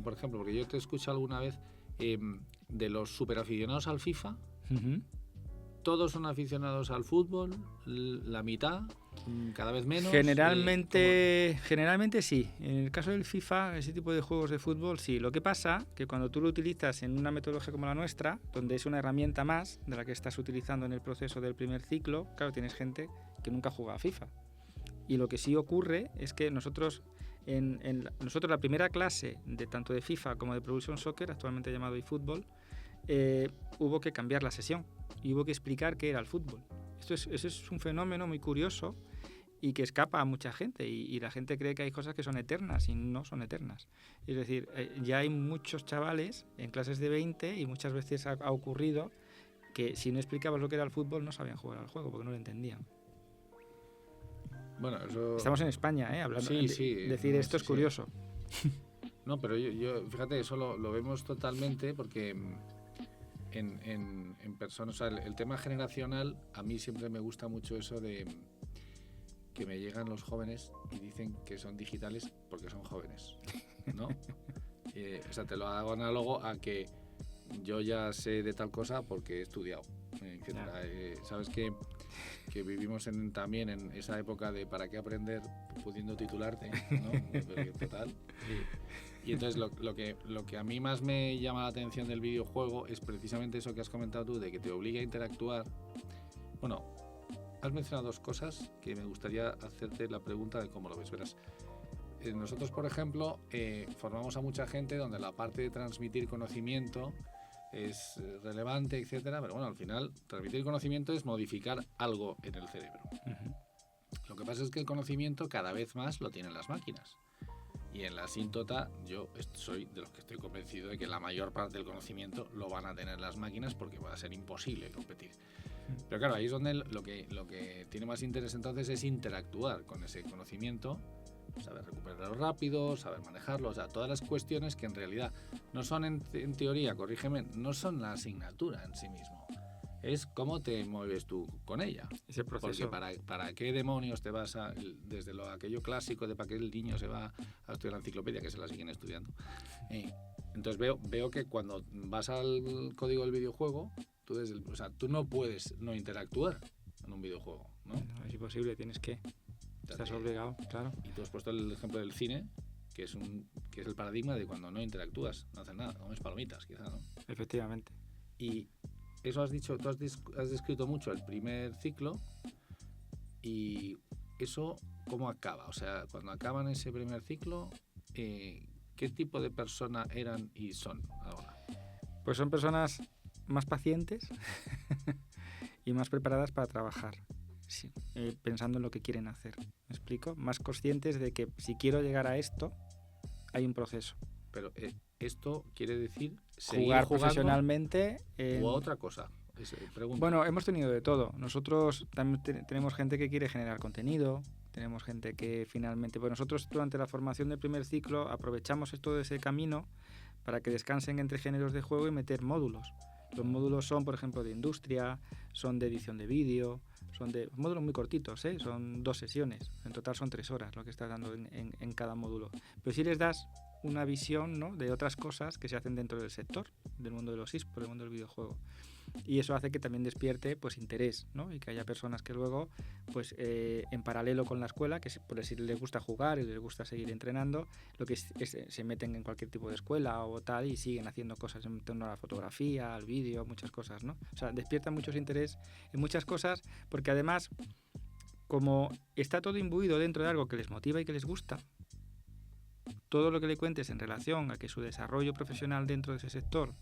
Speaker 1: por ejemplo, porque yo te he escuchado alguna vez de los superaficionados al FIFA, todos son aficionados al fútbol, la mitad, cada vez menos.
Speaker 2: Generalmente sí. En el caso del FIFA, ese tipo de juegos de fútbol, sí. Lo que pasa que cuando tú lo utilizas en una metodología como la nuestra, donde es una herramienta más de la que estás utilizando en el proceso del primer ciclo, claro, tienes gente que nunca juega a FIFA. Y lo que sí ocurre es que nosotros la primera clase de tanto de FIFA como de Pro Evolution Soccer, actualmente llamado eFootball, hubo que cambiar la sesión y hubo que explicar qué era el fútbol. Eso es un fenómeno muy curioso y que escapa a mucha gente y la gente cree que hay cosas que son eternas y no son eternas. Es decir, ya hay muchos chavales en clases de 20 y muchas veces ha ocurrido que si no explicabas lo que era el fútbol no sabían jugar al juego porque no lo entendían.
Speaker 1: Bueno, eso...
Speaker 2: Estamos en España, hablando. Decir esto es curioso.
Speaker 1: No, pero yo fíjate, eso lo vemos totalmente porque en personas, o sea, el tema generacional, a mí siempre me gusta mucho eso de que me llegan los jóvenes y dicen que son digitales porque son jóvenes, ¿no? O sea, te lo hago análogo a que yo ya sé de tal cosa porque he estudiado, etcétera. Sabes que vivimos también en esa época de para qué aprender pudiendo titularte, ¿no? Total. Y entonces lo que a mí más me llama la atención del videojuego es precisamente eso que has comentado tú, de que te obliga a interactuar. Bueno, has mencionado 2 cosas que me gustaría hacerte la pregunta de cómo lo ves. Verás, nosotros, por ejemplo, formamos a mucha gente donde la parte de transmitir conocimiento es relevante, etcétera, pero bueno, al final transmitir conocimiento es modificar algo en el cerebro. Lo que pasa es que el conocimiento cada vez más lo tienen las máquinas Y en la asíntota yo soy de los que estoy convencido de que la mayor parte del conocimiento lo van a tener las máquinas porque va a ser imposible competir. Pero claro, ahí es donde lo que tiene más interés entonces es interactuar con ese conocimiento, saber recuperarlo rápido, saber manejarlo, o sea, todas las cuestiones que en realidad no son en teoría, corrígeme, no son la asignatura en sí mismo. Es cómo te mueves tú con ella.
Speaker 2: Ese proceso.
Speaker 1: Porque ¿para qué demonios te vas desde aquello clásico de para qué el niño se va a estudiar la enciclopedia, que se la siguen estudiando? Entonces veo que cuando vas al código del videojuego, tú no puedes no interactuar en un videojuego, ¿no?
Speaker 2: No, es imposible, tienes que. Estás obligado, claro.
Speaker 1: Y tú has puesto el ejemplo del cine, que es el paradigma de cuando no interactúas, no haces nada, comes palomitas, quizá, ¿no?
Speaker 2: Efectivamente.
Speaker 1: Y eso has dicho, tú has descrito mucho el primer ciclo, y eso, ¿cómo acaba? O sea, cuando acaban ese primer ciclo, ¿qué tipo de persona eran y son ahora?
Speaker 2: Pues son personas más pacientes y más preparadas para trabajar, sí, pensando en lo que quieren hacer. ¿Me explico? Más conscientes de que si quiero llegar a esto, hay un proceso.
Speaker 1: Pero esto quiere decir
Speaker 2: jugar profesionalmente
Speaker 1: o otra cosa.
Speaker 2: Bueno, hemos tenido de todo. Nosotros también tenemos gente que quiere generar contenido, tenemos gente que finalmente... Pues nosotros durante la formación del primer ciclo aprovechamos todo ese camino para que descansen entre géneros de juego y meter módulos. Los módulos son, por ejemplo, de industria, son de edición de vídeo, son de módulos muy cortitos, son 2 sesiones. En total son 3 horas lo que estás dando en cada módulo. Pero si les das una visión, ¿no?, de otras cosas que se hacen dentro del sector, del mundo de los eSports, del mundo del videojuego. Y eso hace que también despierte pues interés, ¿no? Y que haya personas que luego, pues en paralelo con la escuela, que por decir les gusta jugar y les gusta seguir entrenando, lo que se meten en cualquier tipo de escuela o tal y siguen haciendo cosas en torno a la fotografía, al vídeo, muchas cosas, ¿no? O sea, despierta mucho interés en muchas cosas porque además, como está todo imbuido dentro de algo que les motiva y que les gusta, todo lo que le cuentes en relación a que su desarrollo profesional dentro de ese sector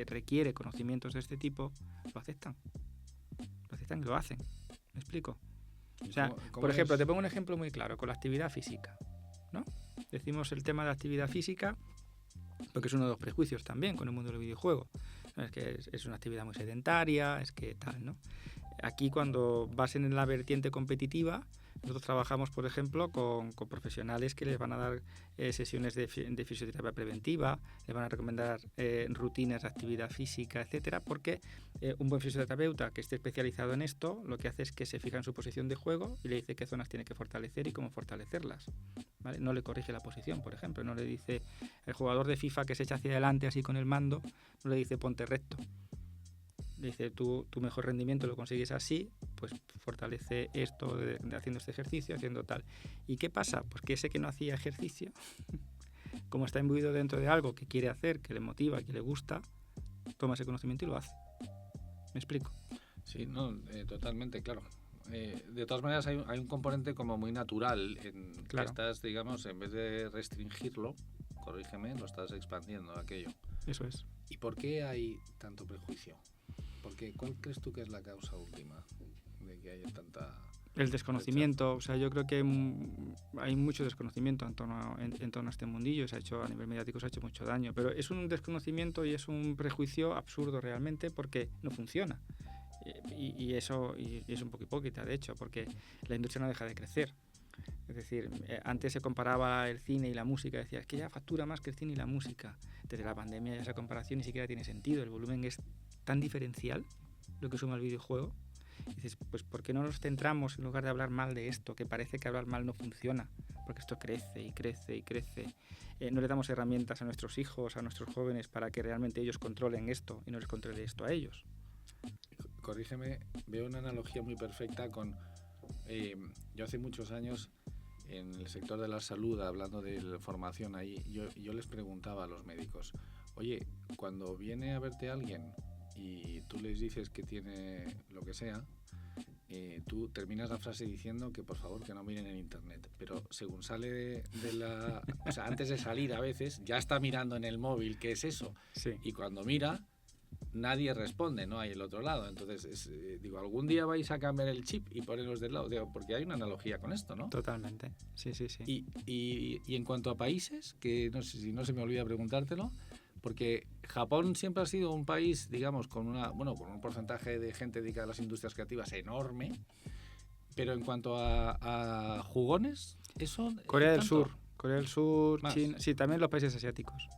Speaker 2: requiere conocimientos de este tipo, lo aceptan y lo hacen. ¿Me explico? O sea, por ejemplo, te pongo un ejemplo muy claro con la actividad física, ¿no? Decimos el tema de actividad física porque es uno de los prejuicios también con el mundo del videojuego. Es que es una actividad muy sedentaria, es que tal, ¿no? Aquí cuando vas en la vertiente competitiva, nosotros trabajamos, por ejemplo, con profesionales que les van a dar sesiones de fisioterapia preventiva, les van a recomendar rutinas de actividad física, etcétera, porque un buen fisioterapeuta que esté especializado en esto, lo que hace es que se fija en su posición de juego y le dice qué zonas tiene que fortalecer y cómo fortalecerlas, ¿vale? No le corrige la posición, por ejemplo, no le dice el jugador de FIFA que se echa hacia adelante así con el mando, no le dice ponte recto. Dice, tu mejor rendimiento lo consigues así, pues fortalece esto de haciendo este ejercicio, haciendo tal. ¿Y qué pasa? Pues que ese que no hacía ejercicio, como está imbuido dentro de algo que quiere hacer, que le motiva, que le gusta, toma ese conocimiento y lo hace. ¿Me explico?
Speaker 1: Sí, no, totalmente, claro. De todas maneras hay un componente como muy natural en
Speaker 2: claro.
Speaker 1: Que estás, digamos, en vez de restringirlo, corrígeme, lo estás expandiendo aquello.
Speaker 2: Eso es.
Speaker 1: ¿Y por qué hay tanto prejuicio? ¿Cuál crees tú que es la causa última de que haya tanta...
Speaker 2: El desconocimiento, o sea, yo creo que hay mucho desconocimiento en torno a este mundillo, se ha hecho a nivel mediático, se ha hecho mucho daño, pero es un desconocimiento y es un prejuicio absurdo realmente porque no funciona. Y eso es un poco hipócrita, de hecho, porque la industria no deja de crecer. Es decir, antes se comparaba el cine y la música, decía, es que ya factura más que el cine y la música. Desde la pandemia esa comparación ni siquiera tiene sentido, el volumen es tan diferencial lo que suma el videojuego. Y dices, pues ¿por qué no nos centramos en lugar de hablar mal de esto? Que parece que hablar mal no funciona, porque esto crece y crece y crece. No le damos herramientas a nuestros hijos, a nuestros jóvenes, para que realmente ellos controlen esto y no les controle esto a ellos.
Speaker 1: Corrígeme, veo una analogía muy perfecta con... yo hace muchos años en el sector de la salud, hablando de la formación ahí, yo les preguntaba a los médicos, oye, cuando viene a verte alguien y tú les dices que tiene lo que sea, tú terminas la frase diciendo que por favor que no miren en internet, pero según sale de la... O sea, antes de salir a veces ya está mirando en el móvil qué es eso,
Speaker 2: sí.
Speaker 1: Y cuando mira nadie responde, ¿no? Hay el otro lado. Entonces, digo, algún día vais a cambiar el chip y ponerlos del lado, digo, porque hay una analogía con esto, ¿no?
Speaker 2: Totalmente, sí.
Speaker 1: Y en cuanto a países, que no sé si no se me olvida preguntártelo, porque Japón siempre ha sido un país, digamos, con un porcentaje de gente dedicada a las industrias creativas enorme, pero en cuanto a jugones, eso...
Speaker 2: Corea del Sur,
Speaker 1: Más.
Speaker 2: China, sí, también los países asiáticos.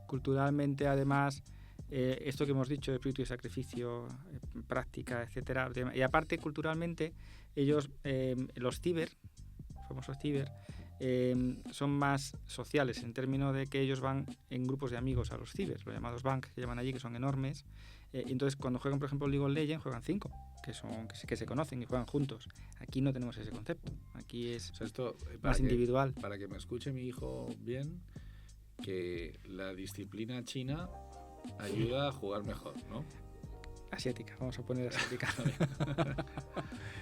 Speaker 2: Culturalmente, además, esto que hemos dicho de espíritu y sacrificio, práctica, etcétera. Y aparte, culturalmente, ellos, los famosos ciber, son más sociales en términos de que ellos van en grupos de amigos a los cibers, los llamados bank, que llaman allí, que son enormes. Entonces, cuando juegan, por ejemplo, League of Legends, juegan 5, que se conocen y juegan juntos. Aquí no tenemos ese concepto. Aquí es
Speaker 1: esto,
Speaker 2: más individual.
Speaker 1: Para que me escuche mi hijo bien, que la disciplina china ayuda a jugar mejor, ¿no?
Speaker 2: Asiática, vamos a poner asiática.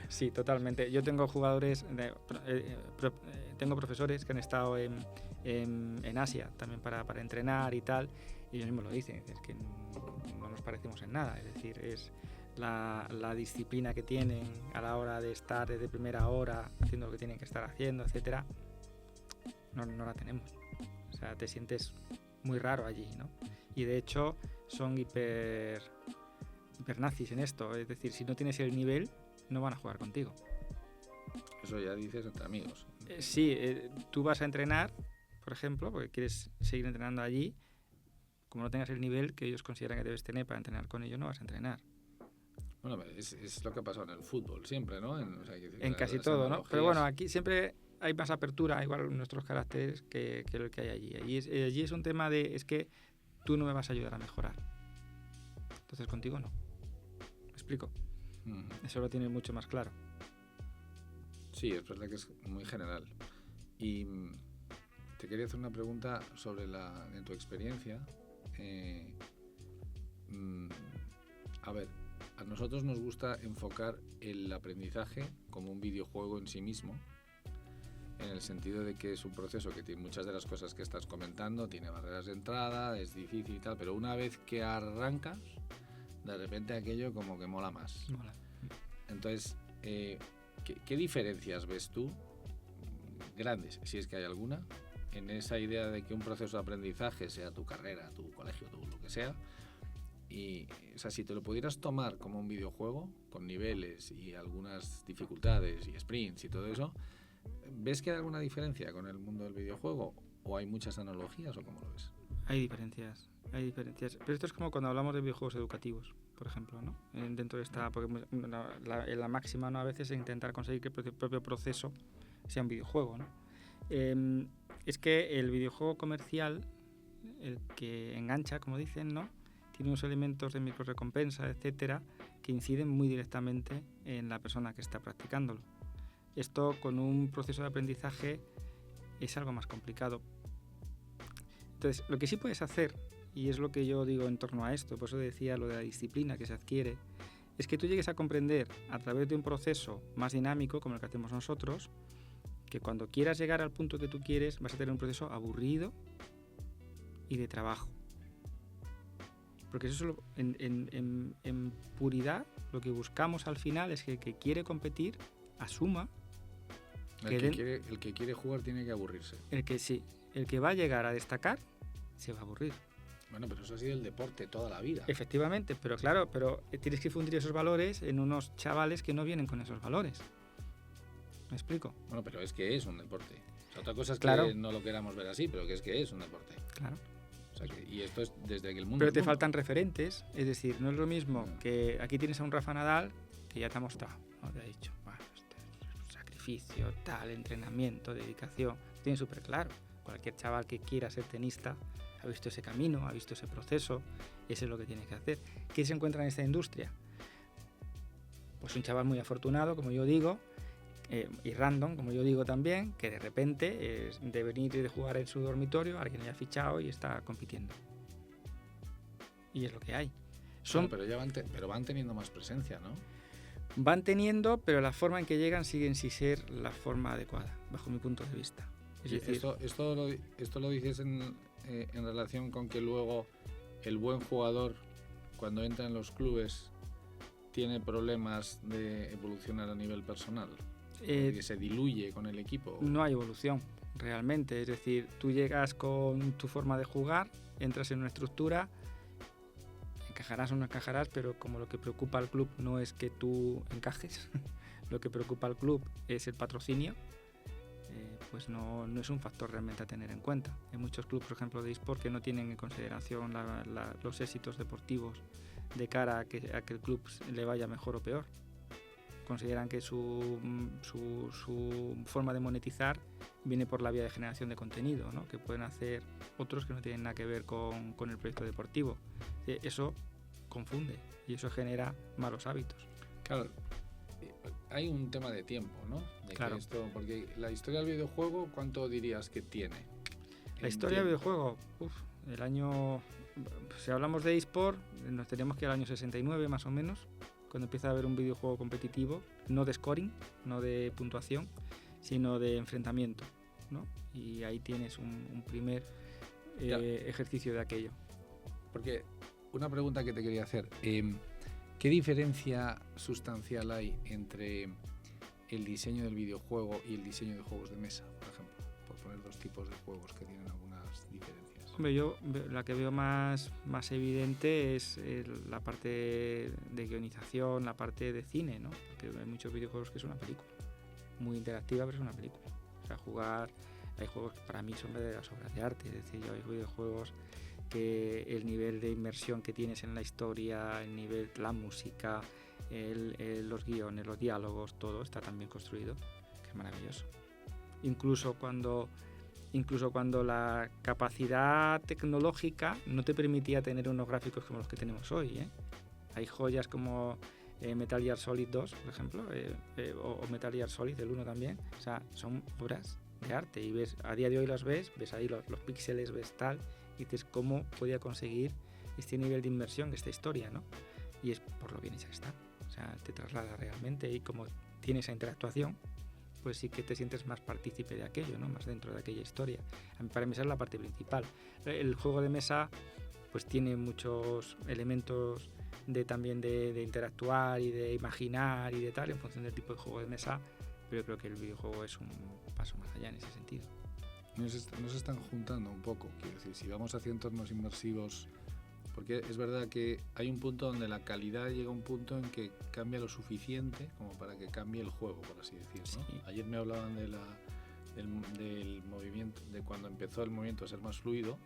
Speaker 2: Sí, totalmente. Yo tengo tengo profesores que han estado en Asia también para entrenar y tal, y ellos mismos lo dicen, es que no nos parecemos en nada, es decir, es la disciplina que tienen a la hora de estar desde primera hora haciendo lo que tienen que estar haciendo, etcétera, no la tenemos. O sea, te sientes muy raro allí, ¿no? Y de hecho son hiper nazis en esto, es decir, si no tienes el nivel, no van a jugar contigo.
Speaker 1: Eso ya dices entre amigos.
Speaker 2: Sí, tú vas a entrenar, por ejemplo, porque quieres seguir entrenando allí, como no tengas el nivel que ellos consideran que debes tener para entrenar con ellos, no vas a entrenar.
Speaker 1: Bueno, es lo que ha pasado en el fútbol siempre, ¿no?
Speaker 2: En casi todo, ¿no? Pero bueno, aquí siempre hay más apertura, igual en nuestros caracteres, que lo que hay allí. Allí es un tema de, es que tú no me vas a ayudar a mejorar. Entonces contigo no. ¿Me explico? Eso lo tienes mucho más claro.
Speaker 1: Sí, es verdad que es muy general. Y te quería hacer una pregunta sobre en tu experiencia. A ver, a nosotros nos gusta enfocar el aprendizaje como un videojuego en sí mismo, en el sentido de que es un proceso que tiene muchas de las cosas que estás comentando, tiene barreras de entrada, es difícil y tal, pero una vez que arrancas, de repente aquello como que mola más.
Speaker 2: Mola.
Speaker 1: Entonces, ¿qué diferencias ves tú, grandes, si es que hay alguna, en esa idea de que un proceso de aprendizaje, sea tu carrera, tu colegio, lo que sea, y, o sea, si te lo pudieras tomar como un videojuego, con niveles y algunas dificultades y sprints y todo eso, ¿ves que hay alguna diferencia con el mundo del videojuego? ¿O hay muchas analogías o cómo lo ves?
Speaker 2: Hay diferencias. Pero esto es como cuando hablamos de videojuegos educativos, por ejemplo, ¿no? Dentro de esta, porque la máxima, ¿no? A veces es intentar conseguir que el propio proceso sea un videojuego, ¿no? Es que el videojuego comercial, el que engancha, como dicen, ¿no? Tiene unos elementos de microrrecompensa, etcétera, que inciden muy directamente en la persona que está practicándolo. Esto con un proceso de aprendizaje es algo más complicado. Entonces, lo que sí puedes hacer, y es lo que yo digo en torno a esto, por eso decía lo de la disciplina que se adquiere, es que tú llegues a comprender a través de un proceso más dinámico, como el que hacemos nosotros, que cuando quieras llegar al punto que tú quieres, vas a tener un proceso aburrido y de trabajo. Porque eso en puridad, lo que buscamos al final es que el que quiere competir asuma
Speaker 1: el que quiere jugar tiene que aburrirse.
Speaker 2: El que va a llegar a destacar se va a aburrir.
Speaker 1: Bueno, pero eso ha sido el deporte toda la vida.
Speaker 2: Efectivamente, pero claro, tienes que fundir esos valores en unos chavales que no vienen con esos valores. ¿Me explico?
Speaker 1: Bueno, pero es que es un deporte. O sea, otra cosa es
Speaker 2: que
Speaker 1: no lo queramos ver así, pero que es un deporte.
Speaker 2: Claro.
Speaker 1: O sea, y esto es desde que el mundo...
Speaker 2: Pero te faltan referentes, es decir, no es lo mismo que aquí tienes a un Rafa Nadal que ya te ha mostrado, ¿no? Te ha dicho, sacrificio, tal, entrenamiento, dedicación, lo tiene súper claro. Cualquier chaval que quiera ser tenista ha visto ese camino, ha visto ese proceso, eso es lo que tiene que hacer. ¿Qué se encuentra en esta industria? Pues un chaval muy afortunado, como yo digo, y random, como yo digo también, que de repente de venir y de jugar en su dormitorio, alguien le ha fichado y está compitiendo. Y es lo que hay.
Speaker 1: Pero van teniendo más presencia, ¿no?
Speaker 2: Van teniendo, pero la forma en que llegan siguen sin ser la forma adecuada, bajo mi punto de vista. Es decir,
Speaker 1: esto lo dices en relación con que luego el buen jugador cuando entra en los clubes tiene problemas de evolucionar a nivel personal, que se diluye con el equipo.
Speaker 2: No hay evolución realmente, es decir, tú llegas con tu forma de jugar, entras en una estructura, encajarás o no encajarás, pero como lo que preocupa al club no es que tú encajes, lo que preocupa al club es el patrocinio, pues no es un factor realmente a tener en cuenta. Hay muchos clubes, por ejemplo, de eSport que no tienen en consideración los éxitos deportivos de cara a que el club le vaya mejor o peor. Consideran que su forma de monetizar viene por la vía de generación de contenido, ¿no? Que pueden hacer otros que no tienen nada que ver con el proyecto deportivo. Eso confunde y eso genera malos hábitos.
Speaker 1: Claro, hay un tema de tiempo, ¿no?
Speaker 2: Claro.
Speaker 1: Porque la historia del videojuego, ¿cuánto dirías que tiene?
Speaker 2: La historia del videojuego, el año... Si hablamos de eSport, nos tenemos que ir al año 69 más o menos, cuando empieza a haber un videojuego competitivo, no de scoring, no de puntuación, sino de enfrentamiento, ¿no? Y ahí tienes un primer ejercicio de aquello.
Speaker 1: Porque una pregunta que te quería hacer, ¿qué diferencia sustancial hay entre el diseño del videojuego y el diseño de juegos de mesa, por ejemplo? Por poner dos tipos de juegos que tienen algunas diferencias.
Speaker 2: Hombre, yo la que veo más evidente es la parte de guionización, la parte de cine, ¿no? Porque hay muchos videojuegos que es una película, muy interactiva, pero es una película. O sea, hay juegos que para mí son verdaderas obras de arte, es decir, hay videojuegos que el nivel de inmersión que tienes en la historia, el nivel, la música, los guiones, los diálogos, todo está tan bien construido que es maravilloso. Incluso cuando la capacidad tecnológica no te permitía tener unos gráficos como los que tenemos hoy, ¿eh? Hay joyas como Metal Gear Solid 2, por ejemplo, o Metal Gear Solid, el 1 también. O sea, son obras de arte y ves, a día de hoy las ves ahí los píxeles, ves tal, y dices cómo podía conseguir este nivel de inmersión, esta historia, ¿no? Y es por lo bien hecha que está. O sea, te traslada realmente y como tiene esa interactuación, pues sí que te sientes más partícipe de aquello, ¿no? Más dentro de aquella historia. Para mí esa es la parte principal. El juego de mesa pues tiene muchos elementos también de interactuar y de imaginar y de tal en función del tipo de juego de mesa, pero yo creo que el videojuego es un paso más allá en ese sentido.
Speaker 1: Nos están juntando un poco, quiero decir, si vamos hacia entornos inmersivos, porque es verdad que hay un punto donde la calidad llega a un punto en que cambia lo suficiente como para que cambie el juego, por así decirlo, ¿no? Sí. Ayer me hablaban del movimiento, de cuando empezó el movimiento a ser más fluido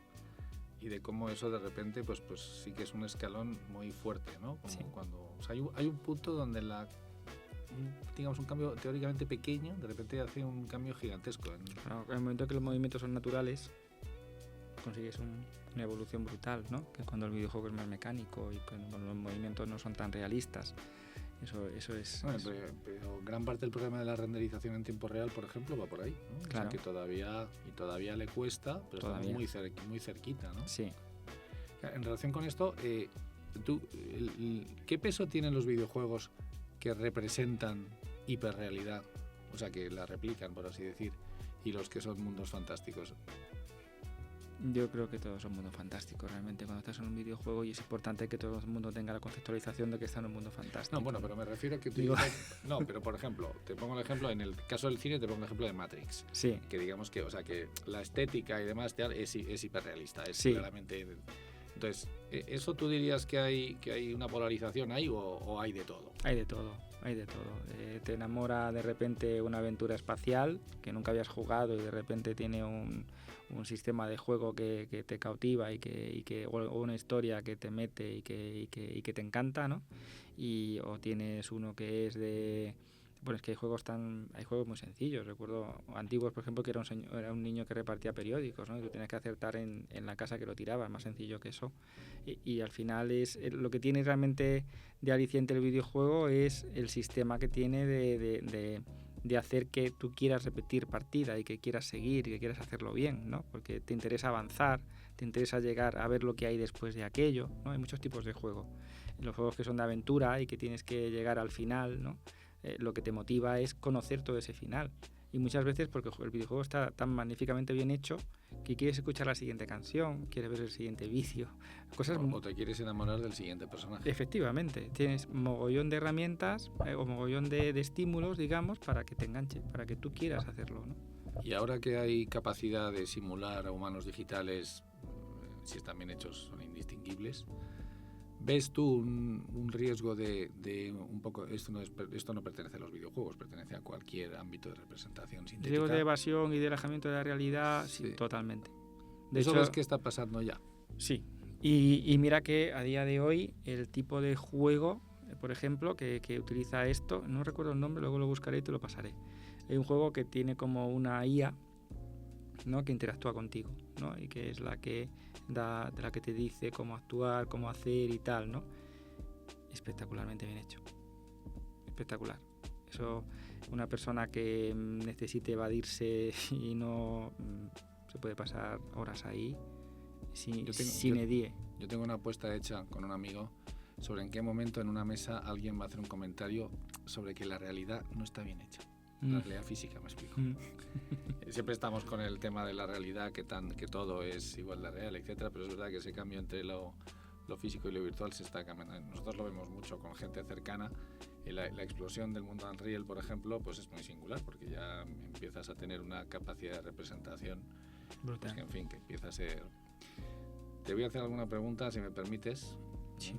Speaker 1: y de cómo eso de repente pues sí que es un escalón muy fuerte, ¿no? Como sí. Cuando, o sea, hay un punto donde digamos un cambio teóricamente pequeño de repente hace un cambio gigantesco.
Speaker 2: Claro, en el momento que los movimientos son naturales consigues una evolución brutal, ¿no? Que cuando el videojuego es más mecánico y cuando los movimientos no son tan realistas. Eso es...
Speaker 1: Bueno, pero gran parte del problema de la renderización en tiempo real, por ejemplo, va por ahí, ¿no?
Speaker 2: Claro.
Speaker 1: O sea, que todavía le cuesta, pero todavía. Estamos muy cerquita, ¿no?
Speaker 2: Sí.
Speaker 1: En relación con esto, ¿qué peso tienen los videojuegos que representan hiperrealidad? O sea, que la replican, por así decir, y los que son mundos fantásticos.
Speaker 2: Yo creo que todos son mundos fantásticos realmente cuando estás en un videojuego y es importante que todo el mundo tenga la conceptualización de que está en un mundo fantástico.
Speaker 1: No, bueno, pero me refiero a que no, pero por ejemplo, te pongo el ejemplo, en el caso del cine te pongo el ejemplo de Matrix.
Speaker 2: Sí.
Speaker 1: Que digamos que, o sea, que la estética y demás es hiperrealista, es
Speaker 2: sí.
Speaker 1: Claramente... Entonces, ¿eso tú dirías que hay una polarización ahí o hay de todo?
Speaker 2: Hay de todo. Te enamora de repente una aventura espacial que nunca habías jugado y de repente tiene un sistema de juego que te cautiva o una historia que te mete y que te encanta, ¿no? O tienes uno que es de... Bueno, es que hay juegos muy sencillos. Recuerdo antiguos, por ejemplo, que era un niño que repartía periódicos, ¿no? Y tú tenías que acertar en la casa que lo tiraba, es más sencillo que eso. Y al final lo que tiene realmente de aliciente el videojuego es el sistema que tiene de hacer que tú quieras repetir partida y que quieras seguir y que quieras hacerlo bien, ¿no? Porque te interesa avanzar, te interesa llegar a ver lo que hay después de aquello, ¿no? Hay muchos tipos de juego. Los juegos que son de aventura y que tienes que llegar al final, ¿no? Lo que te motiva es conocer todo ese final Y muchas veces porque el videojuego está tan magníficamente bien hecho que quieres escuchar la siguiente canción, quieres ver el siguiente vídeo.
Speaker 1: O te quieres enamorar del siguiente personaje.
Speaker 2: Efectivamente, tienes mogollón de herramientas o mogollón de estímulos, digamos, para que te enganche, para que tú quieras hacerlo, ¿no?
Speaker 1: Y ahora que hay capacidad de simular a humanos digitales, si están bien hechos, son indistinguibles. ¿Ves tú un riesgo de un poco, esto no pertenece a los videojuegos, pertenece a cualquier ámbito de representación sintética?
Speaker 2: Riesgo de evasión y de alejamiento de la realidad, sí, totalmente.
Speaker 1: De ¿Eso hecho, ves que está pasando ya?
Speaker 2: Sí, y mira que a día de hoy el tipo de juego, por ejemplo, que utiliza esto, no recuerdo el nombre, luego lo buscaré y te lo pasaré. Hay un juego que tiene como una IA, ¿no?, que interactúa contigo, ¿no?, y que es la que de la que te dice cómo actuar, cómo hacer y tal, ¿no? Espectacularmente bien hecho. Espectacular. Eso, una persona que necesite evadirse y no se puede pasar horas ahí sin edie.
Speaker 1: Yo tengo una apuesta hecha con un amigo sobre en qué momento en una mesa alguien va a hacer un comentario sobre que la realidad no está bien hecha. La realidad física, me explico. Siempre estamos con el tema de la realidad, que todo es igual de real, etcétera, pero es verdad que ese cambio entre lo físico y lo virtual se está cambiando. Nosotros lo vemos mucho con gente cercana. La explosión del mundo Unreal, por ejemplo, pues es muy singular, porque ya empiezas a tener una capacidad de representación pues que, en fin, que empieza a ser... Te voy a hacer alguna pregunta, si me permites,
Speaker 2: sí,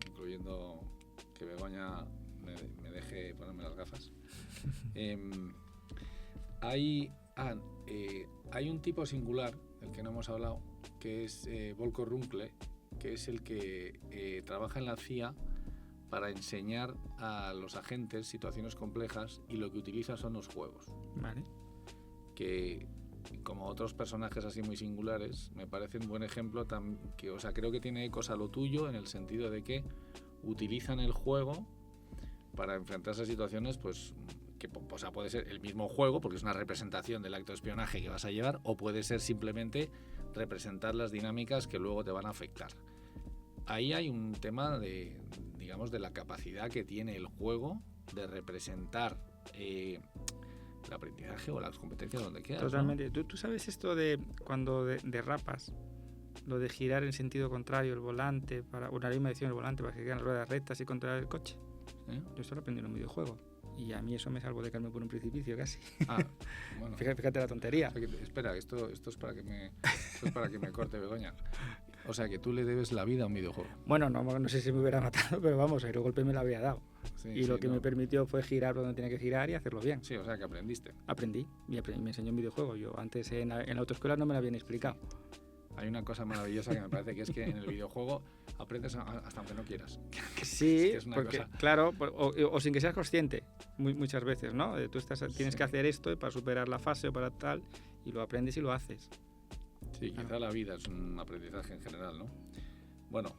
Speaker 1: incluyendo que Begoña me deje ponerme las gafas. Hay un tipo singular, del que no hemos hablado, que es Volker Runkle, que es el que trabaja en la CIA para enseñar a los agentes situaciones complejas, y lo que utiliza son los juegos.
Speaker 2: Vale.
Speaker 1: Que, como otros personajes así muy singulares, me parece un buen ejemplo, creo que tiene ecos a lo tuyo, en el sentido de que utilizan el juego para enfrentarse a situaciones, pues, que puede ser el mismo juego, porque es una representación del acto de espionaje que vas a llevar, o puede ser simplemente representar las dinámicas que luego te van a afectar. Ahí hay un tema de la capacidad que tiene el juego de representar el aprendizaje o las competencias donde quieras.
Speaker 2: Totalmente.
Speaker 1: ¿No?
Speaker 2: ¿Tú sabes esto de cuando derrapas, lo de girar en sentido contrario el volante, para una misma dirección el volante para que queden las ruedas rectas y controlar el coche? Yo esto lo aprendí en un videojuego. Y a mí eso me salvó de caerme por un precipicio casi. Bueno. Fíjate la tontería.
Speaker 1: O sea espera, esto es para que me corte Begoña. O sea, que tú le debes la vida a un videojuego.
Speaker 2: Bueno, no sé si me hubiera matado, pero vamos, el golpe me lo había dado. Sí, y lo que me permitió fue girar donde tenía que girar y hacerlo bien.
Speaker 1: Sí, o sea, que aprendiste.
Speaker 2: Aprendí y me enseñó un videojuego. Yo antes en la autoescuela no me lo habían explicado.
Speaker 1: Hay una cosa maravillosa que me parece, que es que en el videojuego aprendes hasta aunque no quieras.
Speaker 2: Sí, es una porque, cosa... claro, o sin que seas consciente, muchas veces, ¿no? Tú tienes que hacer esto para superar la fase o para tal, y lo aprendes y lo haces.
Speaker 1: Sí, quizá la vida es un aprendizaje en general, ¿no? Bueno,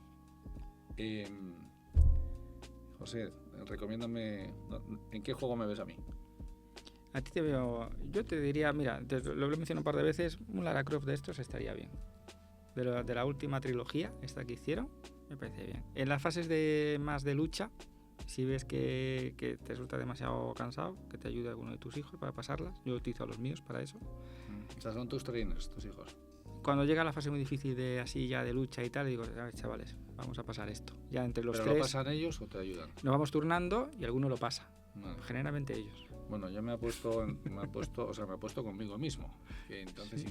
Speaker 1: José, recomiéndame, ¿en qué juego me ves a mí?
Speaker 2: A ti te veo, yo te diría, mira, lo he mencionado un par de veces, un Lara Croft de estos estaría bien. De la última trilogía, esta que hicieron, me parece bien. En las fases más de lucha, si ves que te resulta demasiado cansado, que te ayude alguno de tus hijos para pasarlas. Yo utilizo a los míos para eso.
Speaker 1: O sea, son tus trainers, tus hijos.
Speaker 2: Cuando llega la fase muy difícil de así ya de lucha y tal, digo, a ver, chavales, vamos a pasar esto. Ya entre los
Speaker 1: ¿Pero
Speaker 2: tres,
Speaker 1: lo pasan ellos o te ayudan?
Speaker 2: Nos vamos turnando y alguno lo pasa. Vale. Generalmente ellos.
Speaker 1: Bueno, yo me he puesto conmigo mismo. Que entonces sí.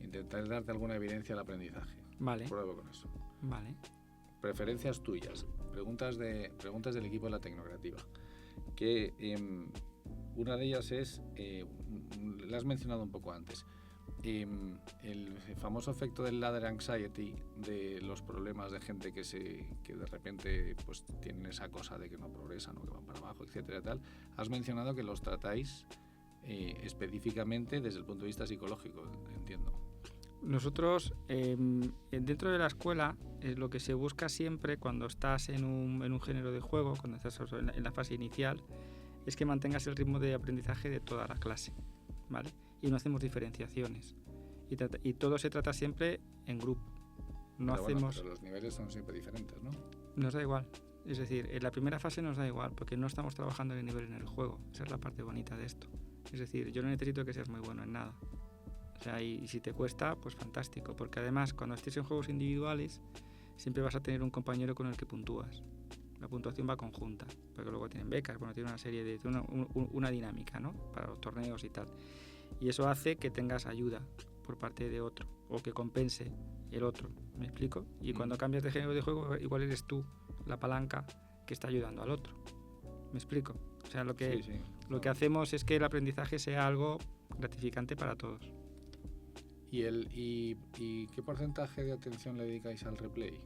Speaker 1: Intentaré darte alguna evidencia al aprendizaje.
Speaker 2: Vale.
Speaker 1: Pruebo con eso.
Speaker 2: Vale.
Speaker 1: Preferencias tuyas. Preguntas del equipo de la Tecnocreativa. Que una de ellas es, la has mencionado un poco antes, el famoso efecto del ladder anxiety, de los problemas de gente que de repente pues tienen esa cosa de que no progresan o que van para abajo, etcétera, tal. Has mencionado que los tratáis específicamente desde el punto de vista psicológico, entiendo.
Speaker 2: Nosotros, dentro de la escuela, lo que se busca siempre cuando estás en un género de juego, cuando estás en la fase inicial, es que mantengas el ritmo de aprendizaje de toda la clase, ¿vale? Y no hacemos diferenciaciones. Y todo se trata siempre en grupo.
Speaker 1: Pero los niveles son siempre diferentes, ¿no?
Speaker 2: Nos da igual. Es decir, en la primera fase nos da igual, porque no estamos trabajando en el nivel en el juego. Esa es la parte bonita de esto. Es decir, yo no necesito que seas muy bueno en nada. O sea, y si te cuesta, pues fantástico, porque además cuando estés en juegos individuales siempre vas a tener un compañero con el que puntúas. La puntuación va conjunta, porque luego tienen becas, bueno, tiene una serie de una dinámica, ¿no? Para los torneos y tal. Y eso hace que tengas ayuda por parte de otro o que compense el otro, ¿me explico? Y cuando cambias de género de juego, igual eres tú la palanca que está ayudando al otro, ¿me explico? O sea, lo que hacemos es que el aprendizaje sea algo gratificante para todos.
Speaker 1: ¿Y qué porcentaje de atención le dedicáis al replay?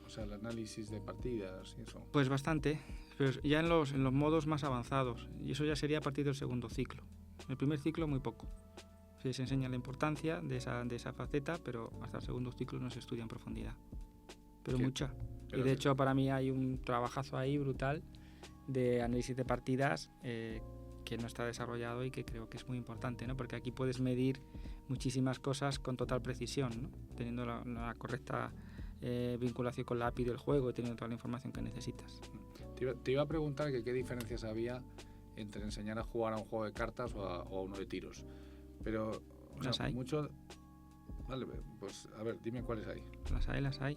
Speaker 1: O sea, el análisis de partidas y eso.
Speaker 2: Pues bastante, pero ya en los modos más avanzados, y eso ya sería a partir del segundo ciclo. En el primer ciclo muy poco. Se enseña la importancia de esa faceta, pero hasta el segundo ciclo no se estudia en profundidad. Pero sí, mucha. Y de hecho para mí hay un trabajazo ahí brutal de análisis de partidas que no está desarrollado y que creo que es muy importante, ¿no? Porque aquí puedes medir muchísimas cosas con total precisión, ¿no? Teniendo la correcta vinculación con la API del juego y teniendo toda la información que necesitas.
Speaker 1: Te iba a preguntar que qué diferencias había entre enseñar a jugar a un juego de cartas o a uno de tiros, pero
Speaker 2: las hay.
Speaker 1: Vale, pues a ver, dime cuáles hay.
Speaker 2: Las hay.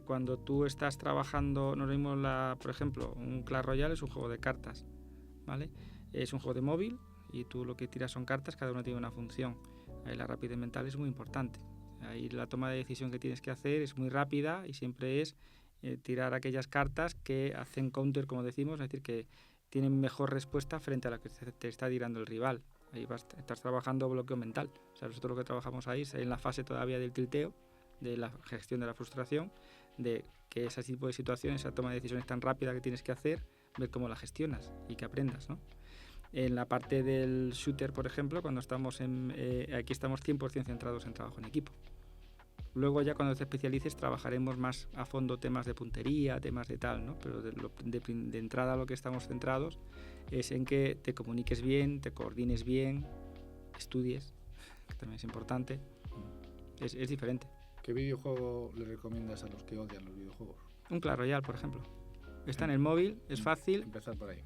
Speaker 2: Cuando tú estás trabajando, no lo mismo, por ejemplo, un Clash Royale es un juego de cartas, ¿vale? Es un juego de móvil y tú lo que tiras son cartas, cada uno tiene una función. Ahí la rapidez mental es muy importante. Ahí la toma de decisión que tienes que hacer es muy rápida y siempre es tirar aquellas cartas que hacen counter, como decimos, es decir, que tienen mejor respuesta frente a la que te está tirando el rival. Ahí estás trabajando bloqueo mental. O sea, nosotros lo que trabajamos ahí es en la fase todavía del tilteo, de la gestión de la frustración, de que ese tipo de situaciones, esa toma de decisiones tan rápida que tienes que hacer, ver cómo la gestionas y que aprendas, ¿no? En la parte del shooter, por ejemplo, cuando estamos aquí estamos 100% centrados en trabajo en equipo. Luego ya cuando te especialices trabajaremos más a fondo temas de puntería, temas de tal, ¿no? Pero de entrada lo que estamos centrados es en que te comuniques bien, te coordines bien, estudies, que también es importante. Es diferente.
Speaker 1: ¿Qué videojuego le recomiendas a los que odian los videojuegos?
Speaker 2: Un Clash Royale, por ejemplo. Está en el móvil, es fácil.
Speaker 1: Empezar por ahí.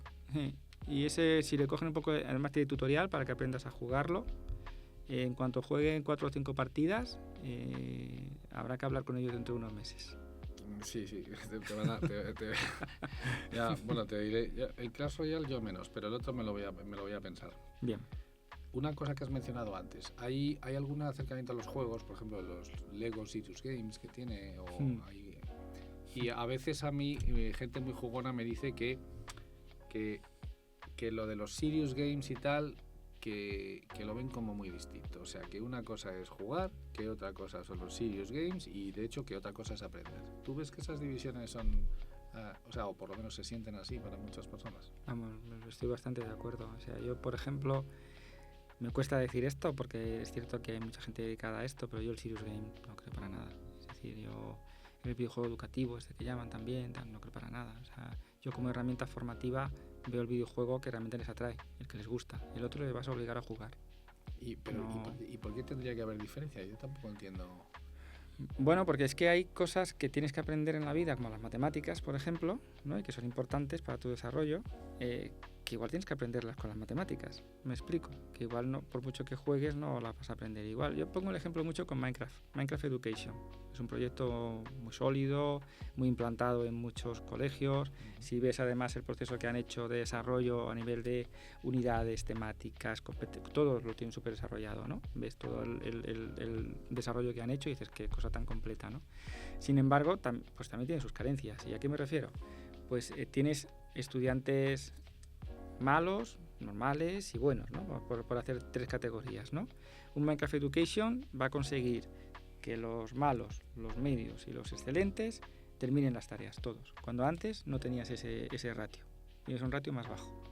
Speaker 2: Y ese, si le cogen un poco, además tiene tutorial para que aprendas a jugarlo. En cuanto jueguen 4 o 5 partidas, habrá que hablar con ellos dentro de unos meses.
Speaker 1: Sí, ya, bueno, te diré, el Clash Royale yo menos, pero el otro me lo voy a pensar.
Speaker 2: Bien.
Speaker 1: Una cosa que has mencionado antes, ¿hay algún acercamiento a los juegos, por ejemplo los Lego Serious Games que tiene? Y a veces a mí, gente muy jugona me dice que lo de los Serious Games y tal, que lo ven como muy distinto. O sea, que una cosa es jugar, que otra cosa son los Serious Games y de hecho que otra cosa es aprender. ¿Tú ves que esas divisiones son, o por lo menos se sienten así para muchas personas?
Speaker 2: Vamos, estoy bastante de acuerdo. O sea, yo, por ejemplo, me cuesta decir esto porque es cierto que hay mucha gente dedicada a esto, pero yo el Serious Game no creo para nada. Es decir, yo el videojuego educativo, que llaman también, no creo para nada. O sea, yo como herramienta formativa veo el videojuego que realmente les atrae, el que les gusta. El otro le vas a obligar a jugar.
Speaker 1: ¿Y por qué tendría que haber diferencia? Yo tampoco entiendo.
Speaker 2: Bueno, porque es que hay cosas que tienes que aprender en la vida, como las matemáticas, por ejemplo, ¿no? Y que son importantes para tu desarrollo, que igual tienes que aprenderlas con las matemáticas. Me explico, que igual no, por mucho que juegues no las vas a aprender igual. Yo pongo el ejemplo mucho con Minecraft Education. Es un proyecto muy sólido, muy implantado en muchos colegios. Si ves además el proceso que han hecho de desarrollo a nivel de unidades, temáticas, todo lo tienen súper desarrollado, ¿no? Ves todo el desarrollo que han hecho y dices qué cosa tan completa, ¿no? Sin embargo, pues también tiene sus carencias. ¿Y a qué me refiero? Pues tienes estudiantes malos, normales y buenos, ¿no? Por hacer 3 categorías, ¿no? Un Minecraft Education va a conseguir que los malos, los medios y los excelentes terminen las tareas, todos. Cuando antes no tenías ese ratio. Tienes un ratio más bajo.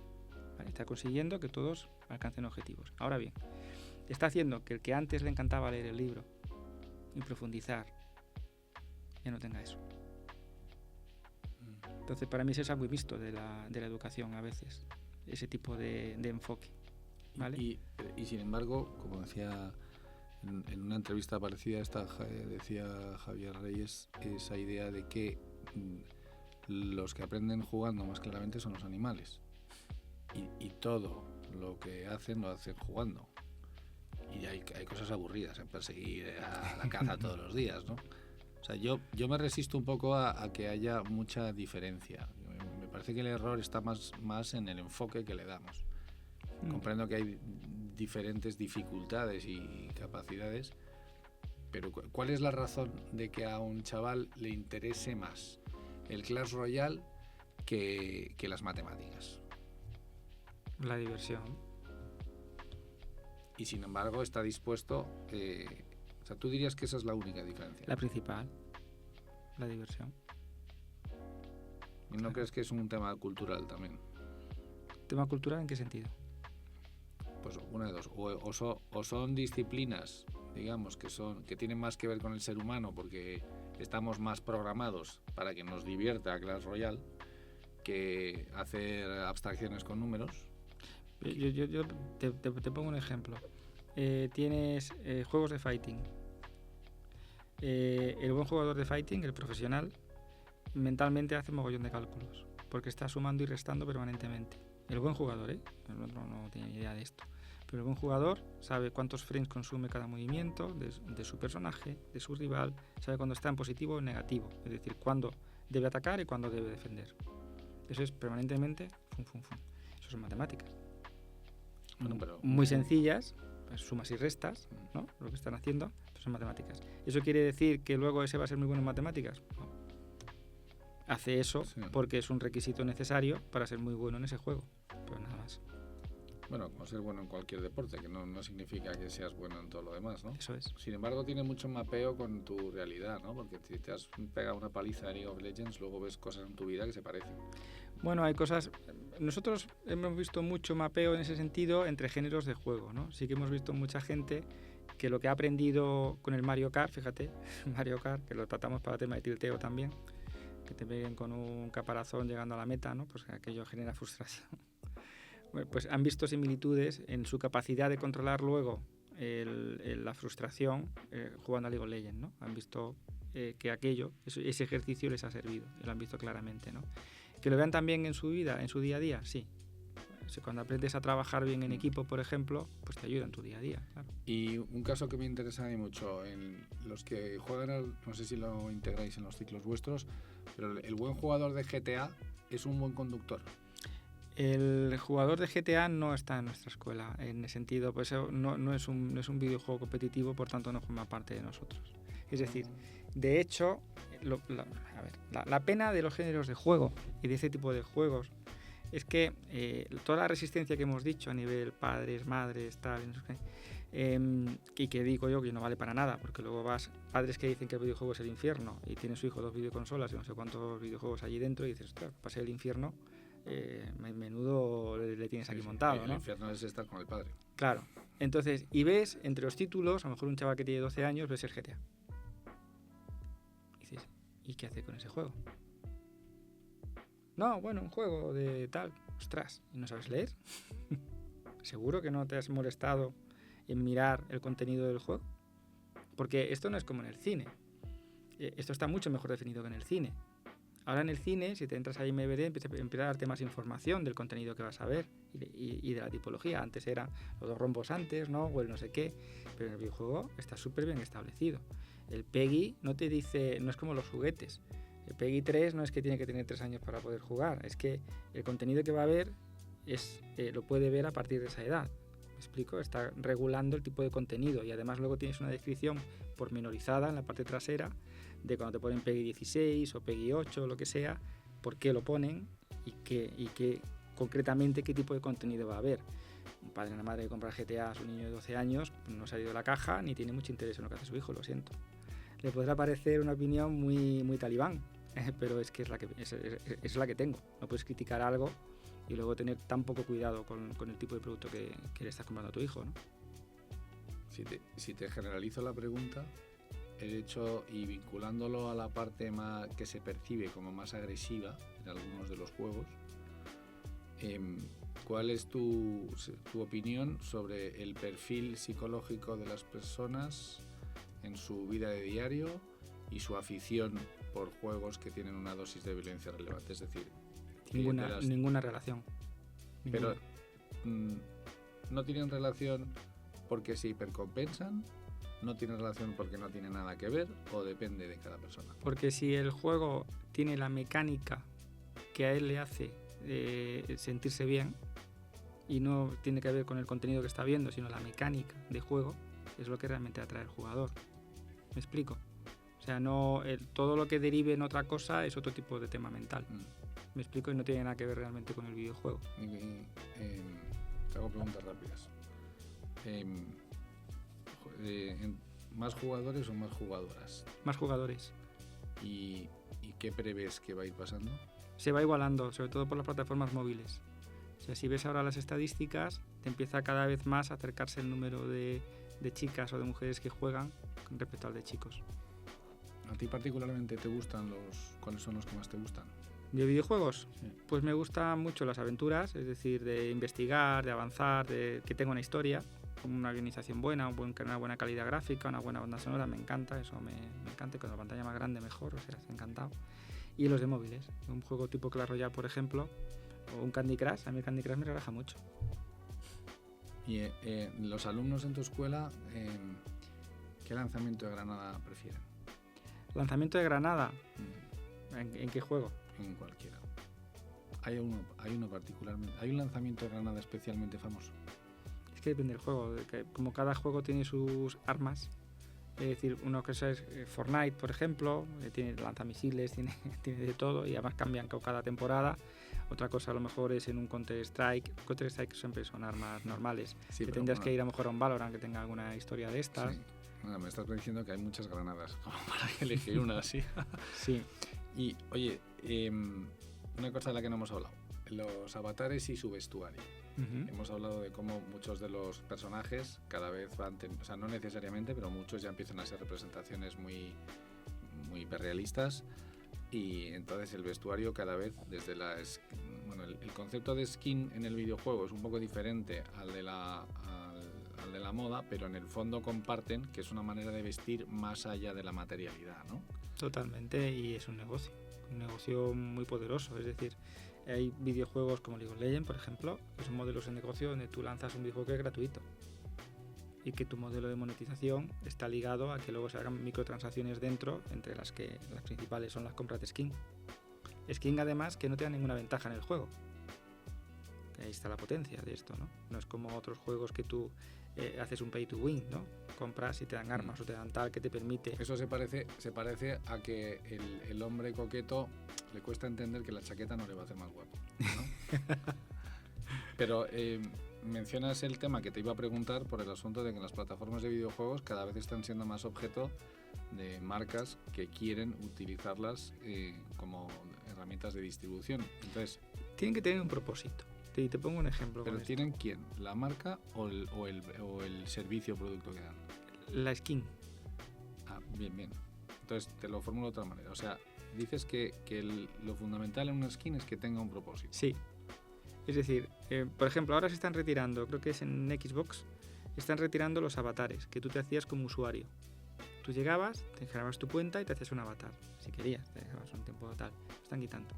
Speaker 2: ¿Vale? Está consiguiendo que todos alcancen objetivos. Ahora bien, está haciendo que el que antes le encantaba leer el libro y profundizar, ya no tenga eso. Entonces, para mí eso es algo visto de la educación a veces, ese tipo de enfoque. ¿Vale?
Speaker 1: Y sin embargo, como decía en una entrevista parecida a esta, decía Javier Reyes, esa idea de que los que aprenden jugando más claramente son los animales. Y todo lo que hacen lo hacen jugando. Y hay cosas aburridas en perseguir a la caza todos los días, ¿no? O sea, yo me resisto un poco a que haya mucha diferencia. Me parece que el error está más en el enfoque que le damos. Comprendo que hay diferentes dificultades y capacidades, pero ¿cuál es la razón de que a un chaval le interese más el Clash Royale que las matemáticas?
Speaker 2: La diversión.
Speaker 1: Y sin embargo está dispuesto... o sea, tú dirías que esa es la única diferencia.
Speaker 2: La principal, la diversión.
Speaker 1: ¿Y no crees que es un tema cultural también?
Speaker 2: ¿Tema cultural en qué sentido?
Speaker 1: Pues una de dos. O son disciplinas, digamos, que tienen más que ver con el ser humano porque estamos más programados para que nos divierta Clash Royale que hacer abstracciones con números.
Speaker 2: Yo te pongo un ejemplo. Tienes juegos de fighting. El buen jugador de fighting, el profesional, mentalmente hace mogollón de cálculos porque está sumando y restando permanentemente. El buen jugador, el otro no tiene ni idea de esto, pero el buen jugador sabe cuántos frames consume cada movimiento de su personaje, de su rival, sabe cuándo está en positivo o en negativo, es decir, cuándo debe atacar y cuándo debe defender. Eso es permanentemente Eso son matemáticas.
Speaker 1: Bueno, pero
Speaker 2: muy sencillas, pues sumas y restas, ¿no? Lo que están haciendo pues son matemáticas. ¿Eso quiere decir que luego ese va a ser muy bueno en matemáticas? No. Hace eso porque es un requisito necesario para ser muy bueno en ese juego, pero nada más.
Speaker 1: Bueno, como ser bueno en cualquier deporte, que no significa que seas bueno en todo lo demás, ¿no?
Speaker 2: Eso es.
Speaker 1: Sin embargo, tiene mucho mapeo con tu realidad, ¿no? Porque si te has pegado una paliza de League of Legends, luego ves cosas en tu vida que se parecen.
Speaker 2: Bueno, hay cosas... Nosotros hemos visto mucho mapeo en ese sentido entre géneros de juego, ¿no? Sí que hemos visto mucha gente que lo que ha aprendido con el Mario Kart, fíjate, Mario Kart, que lo tratamos para tema de tilteo también, que te peguen con un caparazón llegando a la meta, ¿no? Pues aquello genera frustración. Bueno, pues han visto similitudes en su capacidad de controlar luego la frustración jugando a League of Legends, ¿no? Han visto que ese ejercicio les ha servido, y lo han visto claramente, ¿no? Que lo vean también en su vida, en su día a día, sí. Cuando aprendes a trabajar bien en equipo, por ejemplo, pues te ayuda en tu día a día, claro.
Speaker 1: Y un caso que me interesa a mí mucho, en los que juegan, no sé si lo integráis en los ciclos vuestros, pero el buen jugador de GTA es un buen conductor.
Speaker 2: El jugador de GTA no está en nuestra escuela, en ese sentido, pues no es un videojuego competitivo, por tanto no forma parte de nosotros. Es decir, de hecho, la pena de los géneros de juego y de ese tipo de juegos es que toda la resistencia que hemos dicho a nivel padres, madres, tal, no sé qué, y que digo yo que no vale para nada, porque luego padres que dicen que el videojuego es el infierno y tiene su hijo 2 videoconsolas y no sé cuántos videojuegos allí dentro y dices, ostras, para ser el infierno, menudo le tienes aquí montado, ¿no?
Speaker 1: El infierno es estar con el padre.
Speaker 2: Claro. Entonces, y ves entre los títulos, a lo mejor un chaval que tiene 12 años, ves el GTA. Y dices, ¿y qué hace con ese juego? No, bueno, un juego de tal. Ostras, ¿y no sabes leer? ¿Seguro que no te has molestado en mirar el contenido del juego? Porque esto no es como en el cine. Esto está mucho mejor definido que en el cine. Ahora en el cine, si te entras a IMDb, empieza a darte más información del contenido que vas a ver y de la tipología. Antes eran los 2 rombos antes, ¿no? O el no sé qué. Pero en el videojuego está súper bien establecido. El PEGI no te dice, no es como los juguetes. El PEGI 3 no es que tiene que tener 3 años para poder jugar. Es que el contenido que va a ver lo puede ver a partir de esa edad. ¿Me explico? Está regulando el tipo de contenido y además luego tienes una descripción pormenorizada en la parte trasera de cuando te ponen PEGI 16 o PEGI 8 o lo que sea, por qué lo ponen y qué concretamente qué tipo de contenido va a haber. Un padre o una madre que compra GTA a su niño de 12 años pues no se ha ido de la caja ni tiene mucho interés en lo que hace su hijo, lo siento. Le podrá parecer una opinión muy talibán, pero es que es la que tengo. No puedes criticar algo y luego tener tan poco cuidado con el tipo de producto que le estás comprando a tu hijo, ¿no?
Speaker 1: Si te generalizo la pregunta, el hecho y vinculándolo a la parte más que se percibe como más agresiva en algunos de los juegos, ¿cuál es tu opinión sobre el perfil psicológico de las personas en su vida de diario y su afición por juegos que tienen una dosis de violencia relevante? Es decir,
Speaker 2: ninguna relación.
Speaker 1: Pero no tienen relación porque se hipercompensan, no tienen relación porque no tiene nada que ver, o depende de cada persona.
Speaker 2: Porque si el juego tiene la mecánica que a él le hace sentirse bien, y no tiene que ver con el contenido que está viendo, sino la mecánica de juego, es lo que realmente atrae al jugador. ¿Me explico? O sea, todo lo que derive en otra cosa es otro tipo de tema mental. ¿Me explico? Y no tiene nada que ver realmente con el videojuego.
Speaker 1: Te hago preguntas rápidas. ¿Más jugadores o más jugadoras?
Speaker 2: Más jugadores.
Speaker 1: ¿Y qué prevés que va a ir pasando?
Speaker 2: Se va igualando, sobre todo por las plataformas móviles. O sea, si ves ahora las estadísticas, te empieza cada vez más a acercarse el número de chicas o de mujeres que juegan con respecto al de chicos.
Speaker 1: ¿A ti particularmente te gustan cuáles son los que más te gustan?
Speaker 2: ¿De videojuegos?
Speaker 1: Sí.
Speaker 2: Pues me gustan mucho las aventuras, es decir, de investigar, de avanzar, de que tenga una historia, con una organización buena, una buena calidad gráfica, una buena banda sonora, me encanta, eso me encanta, y con la pantalla más grande mejor, o sea, encantado. Y los de móviles, un juego tipo Clash Royale, por ejemplo, o un Candy Crush, a mí el Candy Crush me relaja mucho.
Speaker 1: Y los alumnos en tu escuela, ¿qué lanzamiento de granada prefieren?
Speaker 2: ¿Lanzamiento de granada? ¿En qué juego?
Speaker 1: En cualquiera. Hay uno particularmente. ¿Hay un lanzamiento de granada especialmente famoso?
Speaker 2: Es que depende del juego, como cada juego tiene sus armas. Es decir, uno que es Fortnite, por ejemplo, tiene lanzamisiles, tiene de todo y además cambian cada temporada. Otra cosa a lo mejor es en un Counter-Strike. Counter-Strike siempre son armas normales. Sí, que tendrías que ir a lo mejor a un Valorant que tenga alguna historia de estas.
Speaker 1: Sí. Bueno, me estás diciendo que hay muchas granadas como para elegir una así.
Speaker 2: Sí.
Speaker 1: Y oye, una cosa de la que no hemos hablado, los avatares y su vestuario. Hemos hablado de cómo muchos de los personajes cada vez van, o sea, no necesariamente, pero muchos ya empiezan a ser representaciones muy hiperrealistas, y entonces el vestuario cada vez desde el concepto de skin en el videojuego es un poco diferente al de la moda, pero en el fondo comparten que es una manera de vestir más allá de la materialidad, ¿no?
Speaker 2: Totalmente, y es un negocio muy poderoso, es decir, hay videojuegos como League of Legends, por ejemplo, que son modelos de negocio donde tú lanzas un videojuego que es gratuito y que tu modelo de monetización está ligado a que luego se hagan microtransacciones dentro, entre las que las principales son las compras de skin. Skin además que no te da ninguna ventaja en el juego. Ahí está la potencia de esto, ¿no? No es como otros juegos que tú haces un pay to win, ¿no? Compras y te dan armas o te dan tal que te permite...
Speaker 1: Eso se parece a que el hombre coqueto le cuesta entender que la chaqueta no le va a hacer más guapo, ¿no? Pero mencionas el tema que te iba a preguntar por el asunto de que las plataformas de videojuegos cada vez están siendo más objeto de marcas que quieren utilizarlas como herramientas de distribución. Entonces,
Speaker 2: tienen que tener un propósito. Te pongo un ejemplo.
Speaker 1: ¿Pero tienen quién? ¿La marca o el servicio o producto que dan?
Speaker 2: La skin.
Speaker 1: Ah, bien. Entonces te lo formulo de otra manera. O sea, dices que lo fundamental en una skin es que tenga un propósito.
Speaker 2: Sí. Es decir, por ejemplo, ahora se están retirando, creo que es en Xbox, están retirando los avatares que tú te hacías como usuario. Tú llegabas, te generabas tu cuenta y te hacías un avatar. Si querías, te dejabas un tiempo total. Lo están quitando.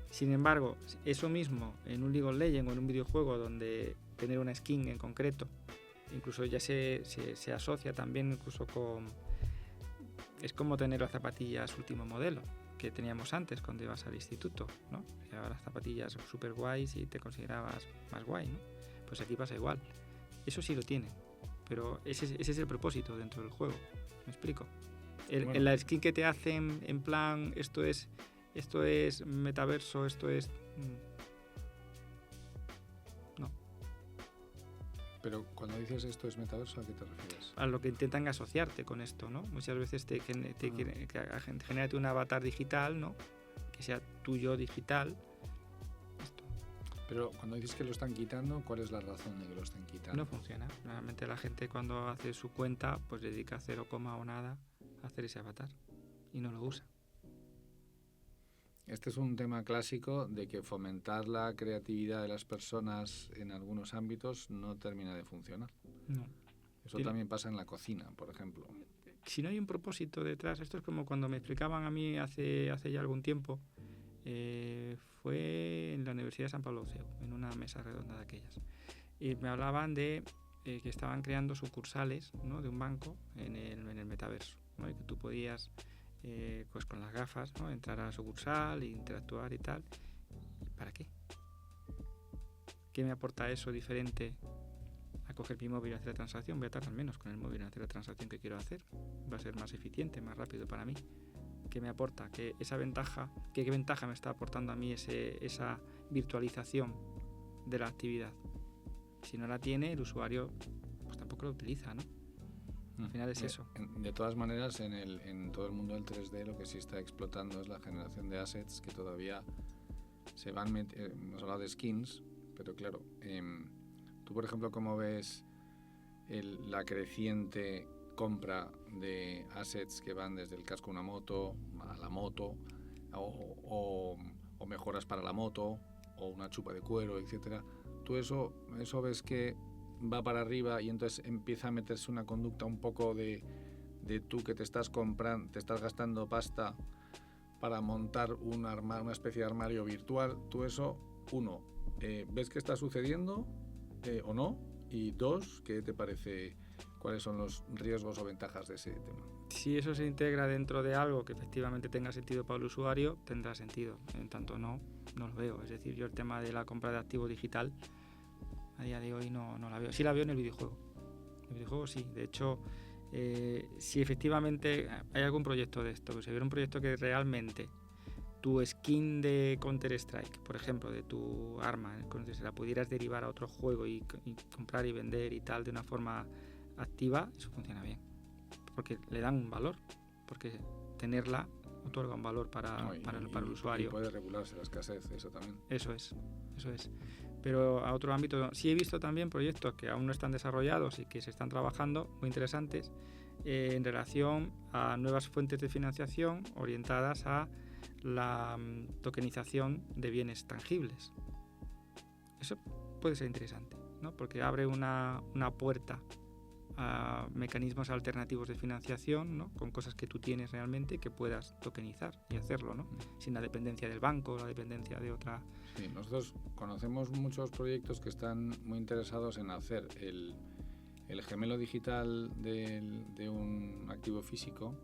Speaker 2: Sin embargo, eso mismo en un League of Legends o en un videojuego donde tener una skin en concreto, incluso ya se asocia también incluso con... Es como tener las zapatillas último modelo que teníamos antes cuando ibas al instituto, ¿no? Llevabas las zapatillas súper guays y te considerabas más guay, ¿no? Pues aquí pasa igual. Eso sí lo tiene, pero ese es el propósito dentro del juego. ¿Me explico? En la skin que te hacen en plan, esto es metaverso, esto es... No.
Speaker 1: Pero cuando dices esto es metaverso, ¿a qué te refieres?
Speaker 2: A lo que intentan asociarte con esto, ¿no? Muchas veces te genérate un avatar digital, ¿no? Que sea tuyo digital. Esto.
Speaker 1: Pero cuando dices que lo están quitando, ¿cuál es la razón de que lo estén quitando?
Speaker 2: No funciona. Normalmente la gente cuando hace su cuenta, pues dedica 0, o nada a hacer ese avatar y no lo usa.
Speaker 1: Este es un tema clásico de que fomentar la creatividad de las personas en algunos ámbitos no termina de funcionar.
Speaker 2: No.
Speaker 1: Eso también pasa en la cocina, por ejemplo.
Speaker 2: Si no hay un propósito detrás, esto es como cuando me explicaban a mí hace ya algún tiempo, fue en la Universidad de San Pablo CEU, en una mesa redonda de aquellas. y me hablaban de que estaban creando sucursales, ¿no?, de un banco en el metaverso, ¿no?, y que tú podías pues con las gafas, ¿no?, entrar a la sucursal e interactuar y tal. ¿Para qué? ¿Qué me aporta eso diferente a coger mi móvil y hacer la transacción? Voy a tardar menos con el móvil en hacer la transacción que quiero hacer. Va a ser más eficiente, más rápido para mí. ¿Qué me aporta? ¿Qué ventaja me está aportando a mí esa virtualización de la actividad? Si no la tiene, el usuario pues tampoco la utiliza, ¿no? Al final es eso.
Speaker 1: De todas maneras, en todo el mundo del 3D lo que sí está explotando es la generación de assets que todavía se van metiendo. Hemos hablado de skins, pero claro, tú por ejemplo, ¿cómo ves la creciente compra de assets que van desde el casco de una moto a la moto o mejoras para la moto o una chupa de cuero, etcétera? ¿Tú eso ves que va para arriba y entonces empieza a meterse una conducta un poco de tú que te estás gastando pasta para montar una especie de armario virtual? ¿Tú eso, uno, ves que está sucediendo o no? Y dos, ¿qué te parece? ¿Cuáles son los riesgos o ventajas de ese tema?
Speaker 2: Si eso se integra dentro de algo que efectivamente tenga sentido para el usuario, tendrá sentido. En tanto no lo veo. Es decir, yo el tema de la compra de activo digital a día de hoy no la veo. Sí la veo en el videojuego. En el videojuego sí. De hecho, si efectivamente hay algún proyecto de esto, pues si hubiera un proyecto que realmente tu skin de Counter-Strike, por ejemplo, de tu arma, se la pudieras derivar a otro juego y comprar y vender y tal de una forma activa, eso funciona bien. Porque le dan un valor. Porque tenerla otorga un valor para el usuario.
Speaker 1: Y puede regularse la escasez, eso también.
Speaker 2: Eso es. Pero a otro ámbito, sí he visto también proyectos que aún no están desarrollados y que se están trabajando, muy interesantes, en relación a nuevas fuentes de financiación orientadas a la tokenización de bienes tangibles. Eso puede ser interesante, ¿no? Porque abre una puerta a mecanismos alternativos de financiación, ¿no?, con cosas que tú tienes realmente que puedas tokenizar y hacerlo, ¿no?, sin la dependencia del banco, la dependencia de otra.
Speaker 1: Sí, nosotros conocemos muchos proyectos que están muy interesados en hacer el gemelo digital de un activo físico,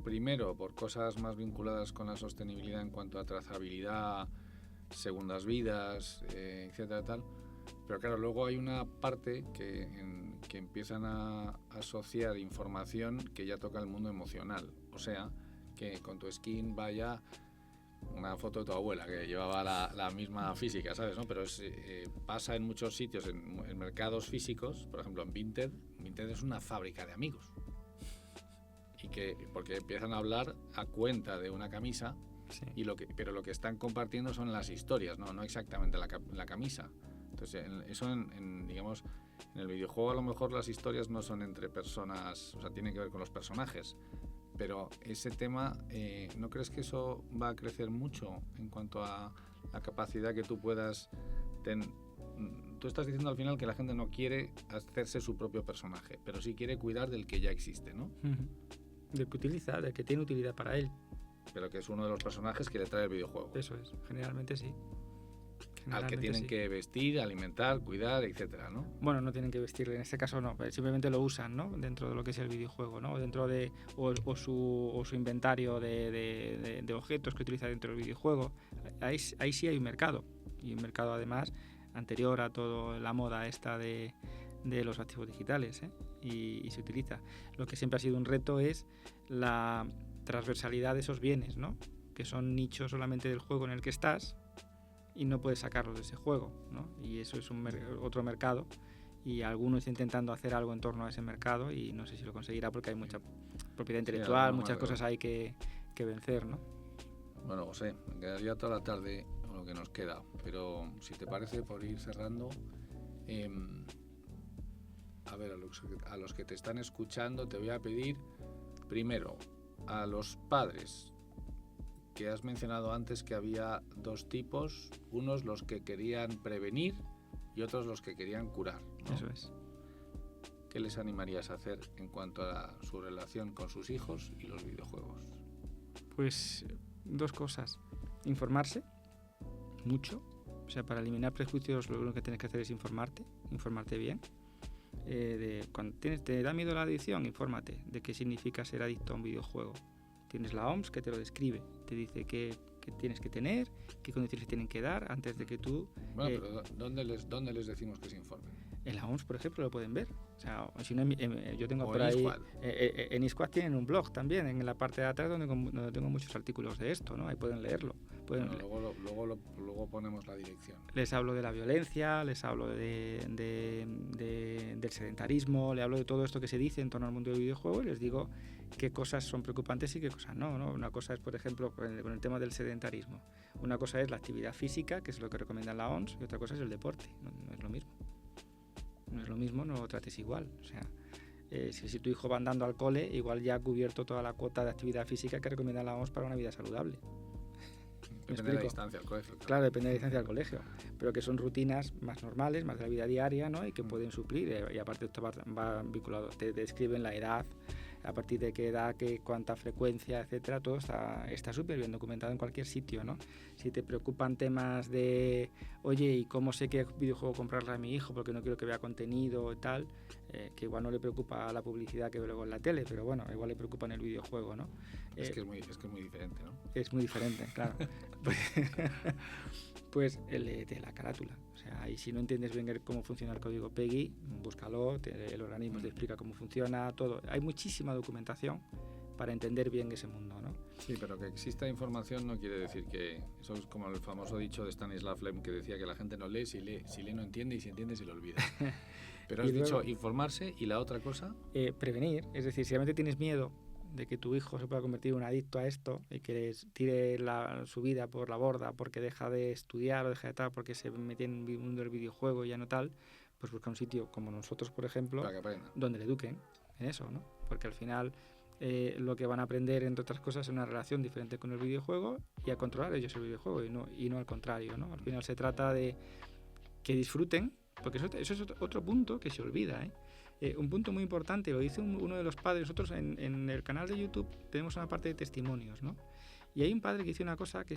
Speaker 1: primero por cosas más vinculadas con la sostenibilidad en cuanto a trazabilidad, segundas vidas, etcétera, tal. Pero claro, luego hay una parte que empiezan a asociar información que ya toca el mundo emocional. O sea, que con tu skin vaya una foto de tu abuela que llevaba la misma física, ¿sabes? ¿No? Pero pasa en muchos sitios, en mercados físicos, por ejemplo en Vinted. Vinted es una fábrica de amigos. Porque empiezan a hablar a cuenta de una camisa, sí. Pero lo que están compartiendo son las historias, no exactamente la camisa. Entonces, digamos, en el videojuego a lo mejor las historias no son entre personas, o sea, tienen que ver con los personajes. Pero ese tema, ¿no crees que eso va a crecer mucho en cuanto a la capacidad que tú puedas tener? Tú estás diciendo al final que la gente no quiere hacerse su propio personaje, pero sí quiere cuidar del que ya existe, ¿no?
Speaker 2: Del que utiliza, del que tiene utilidad para él.
Speaker 1: Pero que es uno de los personajes que le trae el videojuego.
Speaker 2: Eso es, generalmente sí.
Speaker 1: Al que tienen que vestir, alimentar, cuidar, etcétera, ¿no?
Speaker 2: Bueno, no tienen que vestirle, en este caso no, simplemente lo usan, ¿no?, dentro de lo que es el videojuego, ¿no?, dentro de o su inventario de objetos que utiliza dentro del videojuego. Ahí sí hay un mercado, y un mercado además anterior a toda la moda esta de los activos digitales, y se utiliza. Lo que siempre ha sido un reto es la transversalidad de esos bienes, ¿no?, que son nichos solamente del juego en el que estás y no puedes sacarlos de ese juego, ¿no? Y eso es otro mercado, y alguno está intentando hacer algo en torno a ese mercado y no sé si lo conseguirá porque hay mucha propiedad intelectual, muchas cosas hay que vencer, ¿no?
Speaker 1: Bueno, José, me quedaría toda la tarde con lo que nos queda, pero si te parece, por ir cerrando, a ver, a los que te están escuchando te voy a pedir, primero, a los padres, que has mencionado antes que había dos tipos, unos los que querían prevenir y otros los que querían curar, ¿no?
Speaker 2: Eso es.
Speaker 1: ¿Qué les animarías a hacer en cuanto a su relación con sus hijos y los videojuegos?
Speaker 2: Pues dos cosas. Informarse mucho sea, para eliminar prejuicios lo único que tienes que hacer es informarte bien. Cuando te da miedo la adicción, infórmate de qué significa ser adicto a un videojuego. Tienes la OMS que te lo describe, te dice qué tienes que tener, qué condiciones tienen que dar antes de que tú...
Speaker 1: Bueno, pero ¿dónde les decimos que se informen?
Speaker 2: En la OMS, por ejemplo, lo pueden ver. O sea, si no, yo tengo
Speaker 1: o
Speaker 2: por
Speaker 1: en
Speaker 2: ahí...
Speaker 1: iSquad.
Speaker 2: En iSquad tienen un blog también, en la parte de atrás donde tengo muchos artículos de esto, ¿no? Ahí pueden leerlo.
Speaker 1: Bueno, luego ponemos la dirección.
Speaker 2: Les hablo de la violencia, les hablo del sedentarismo, le hablo de todo esto que se dice en torno al mundo del videojuego y les digo qué cosas son preocupantes y qué cosas no, ¿no? Una cosa es, por ejemplo, con el tema del sedentarismo. Una cosa es la actividad física, que es lo que recomienda la OMS, y otra cosa es el deporte. No es lo mismo. No es lo mismo, no lo trates igual. O sea, si tu hijo va andando al cole, igual ya ha cubierto toda la cuota de actividad física que recomienda la OMS para una vida saludable.
Speaker 1: Depende de la distancia al colegio.
Speaker 2: Claro, depende de la distancia al colegio, pero que son rutinas más normales, más de la vida diaria, ¿no? Y que pueden suplir, y aparte esto va vinculado, te describen la edad, a partir de qué edad, cuánta frecuencia, etcétera, todo está súper bien documentado en cualquier sitio, ¿no? Si te preocupan temas de, oye, ¿y cómo sé qué videojuego comprarle a mi hijo porque no quiero que vea contenido y tal? Que igual no le preocupa la publicidad que ve luego en la tele, pero bueno, igual le preocupa en el videojuego, ¿no?
Speaker 1: Es que es muy diferente, ¿no?
Speaker 2: Es muy diferente, claro. Pues de la carátula. O sea, y si no entiendes bien cómo funciona el código PEGI, búscalo, el organismo te explica cómo funciona, todo. Hay muchísima documentación para entender bien ese mundo, ¿no?
Speaker 1: Sí, pero que exista información no quiere decir que... Eso es como el famoso dicho de Stanislav Lem que decía que la gente no lee, si lee no entiende y si entiende se lo olvida. Pero has dicho informarse y la otra cosa...
Speaker 2: prevenir, es decir, si realmente tienes miedo de que tu hijo se pueda convertir en un adicto a esto y que tire su vida por la borda porque deja de estudiar o deja de tal porque se mete en el mundo del videojuego y ya no tal, pues busca un sitio como nosotros, por ejemplo, donde le eduquen en eso, ¿no? Porque al final lo que van a aprender, entre otras cosas, es una relación diferente con el videojuego y a controlar ellos el videojuego y no al contrario, ¿no? Al final se trata de que disfruten, porque eso es otro punto que se olvida, ¿eh? Un punto muy importante, lo dice uno de los padres. Nosotros en el canal de YouTube tenemos una parte de testimonios, ¿no? Y hay un padre que dice una cosa que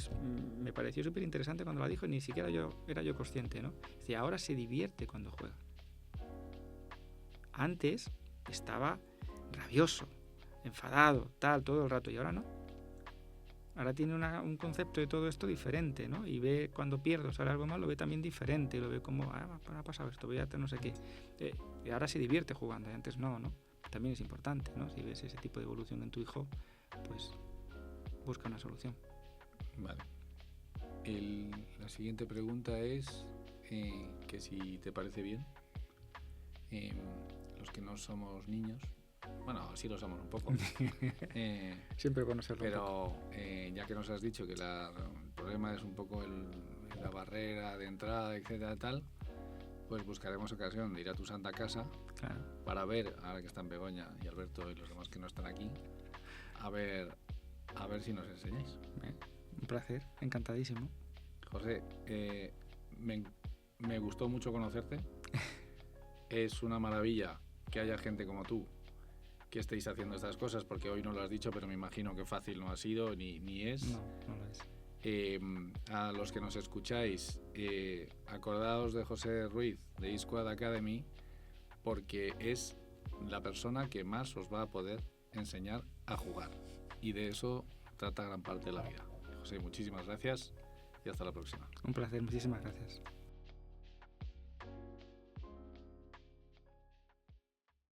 Speaker 2: me pareció súper interesante cuando la dijo y ni siquiera era yo consciente, ¿no? Dice, ahora se divierte cuando juega. Antes estaba rabioso, enfadado, tal, todo el rato, y ahora no. Ahora tiene un concepto de todo esto diferente, ¿no? Y ve cuando pierde o sale algo mal, lo ve también diferente, lo ve como, ha pasado esto, voy a hacer no sé qué. Y ahora se divierte jugando, y antes no. También es importante, ¿no? Si ves ese tipo de evolución en tu hijo, pues busca una solución.
Speaker 1: Vale. La siguiente pregunta es que si te parece bien, los que no somos niños, bueno, sí lo somos un poco.
Speaker 2: Siempre conocerlo.
Speaker 1: Pero ya que nos has dicho que el problema es un poco la barrera de entrada, etcétera, tal, pues buscaremos ocasión de ir a tu santa casa,
Speaker 2: claro,
Speaker 1: para ver, ahora que están Begoña y Alberto y los demás que no están aquí, a ver si nos enseñáis.
Speaker 2: Un placer, encantadísimo.
Speaker 1: José, me gustó mucho conocerte. Es una maravilla que haya gente como tú que estéis haciendo estas cosas, porque hoy no lo has dicho, pero me imagino que fácil no ha sido ni es.
Speaker 2: No lo es.
Speaker 1: A los que nos escucháis, acordaos de José Ruiz de iSquad Academy, porque es la persona que más os va a poder enseñar a jugar, y de eso trata gran parte de la vida. José, muchísimas gracias y hasta la próxima.
Speaker 2: Un placer, muchísimas gracias.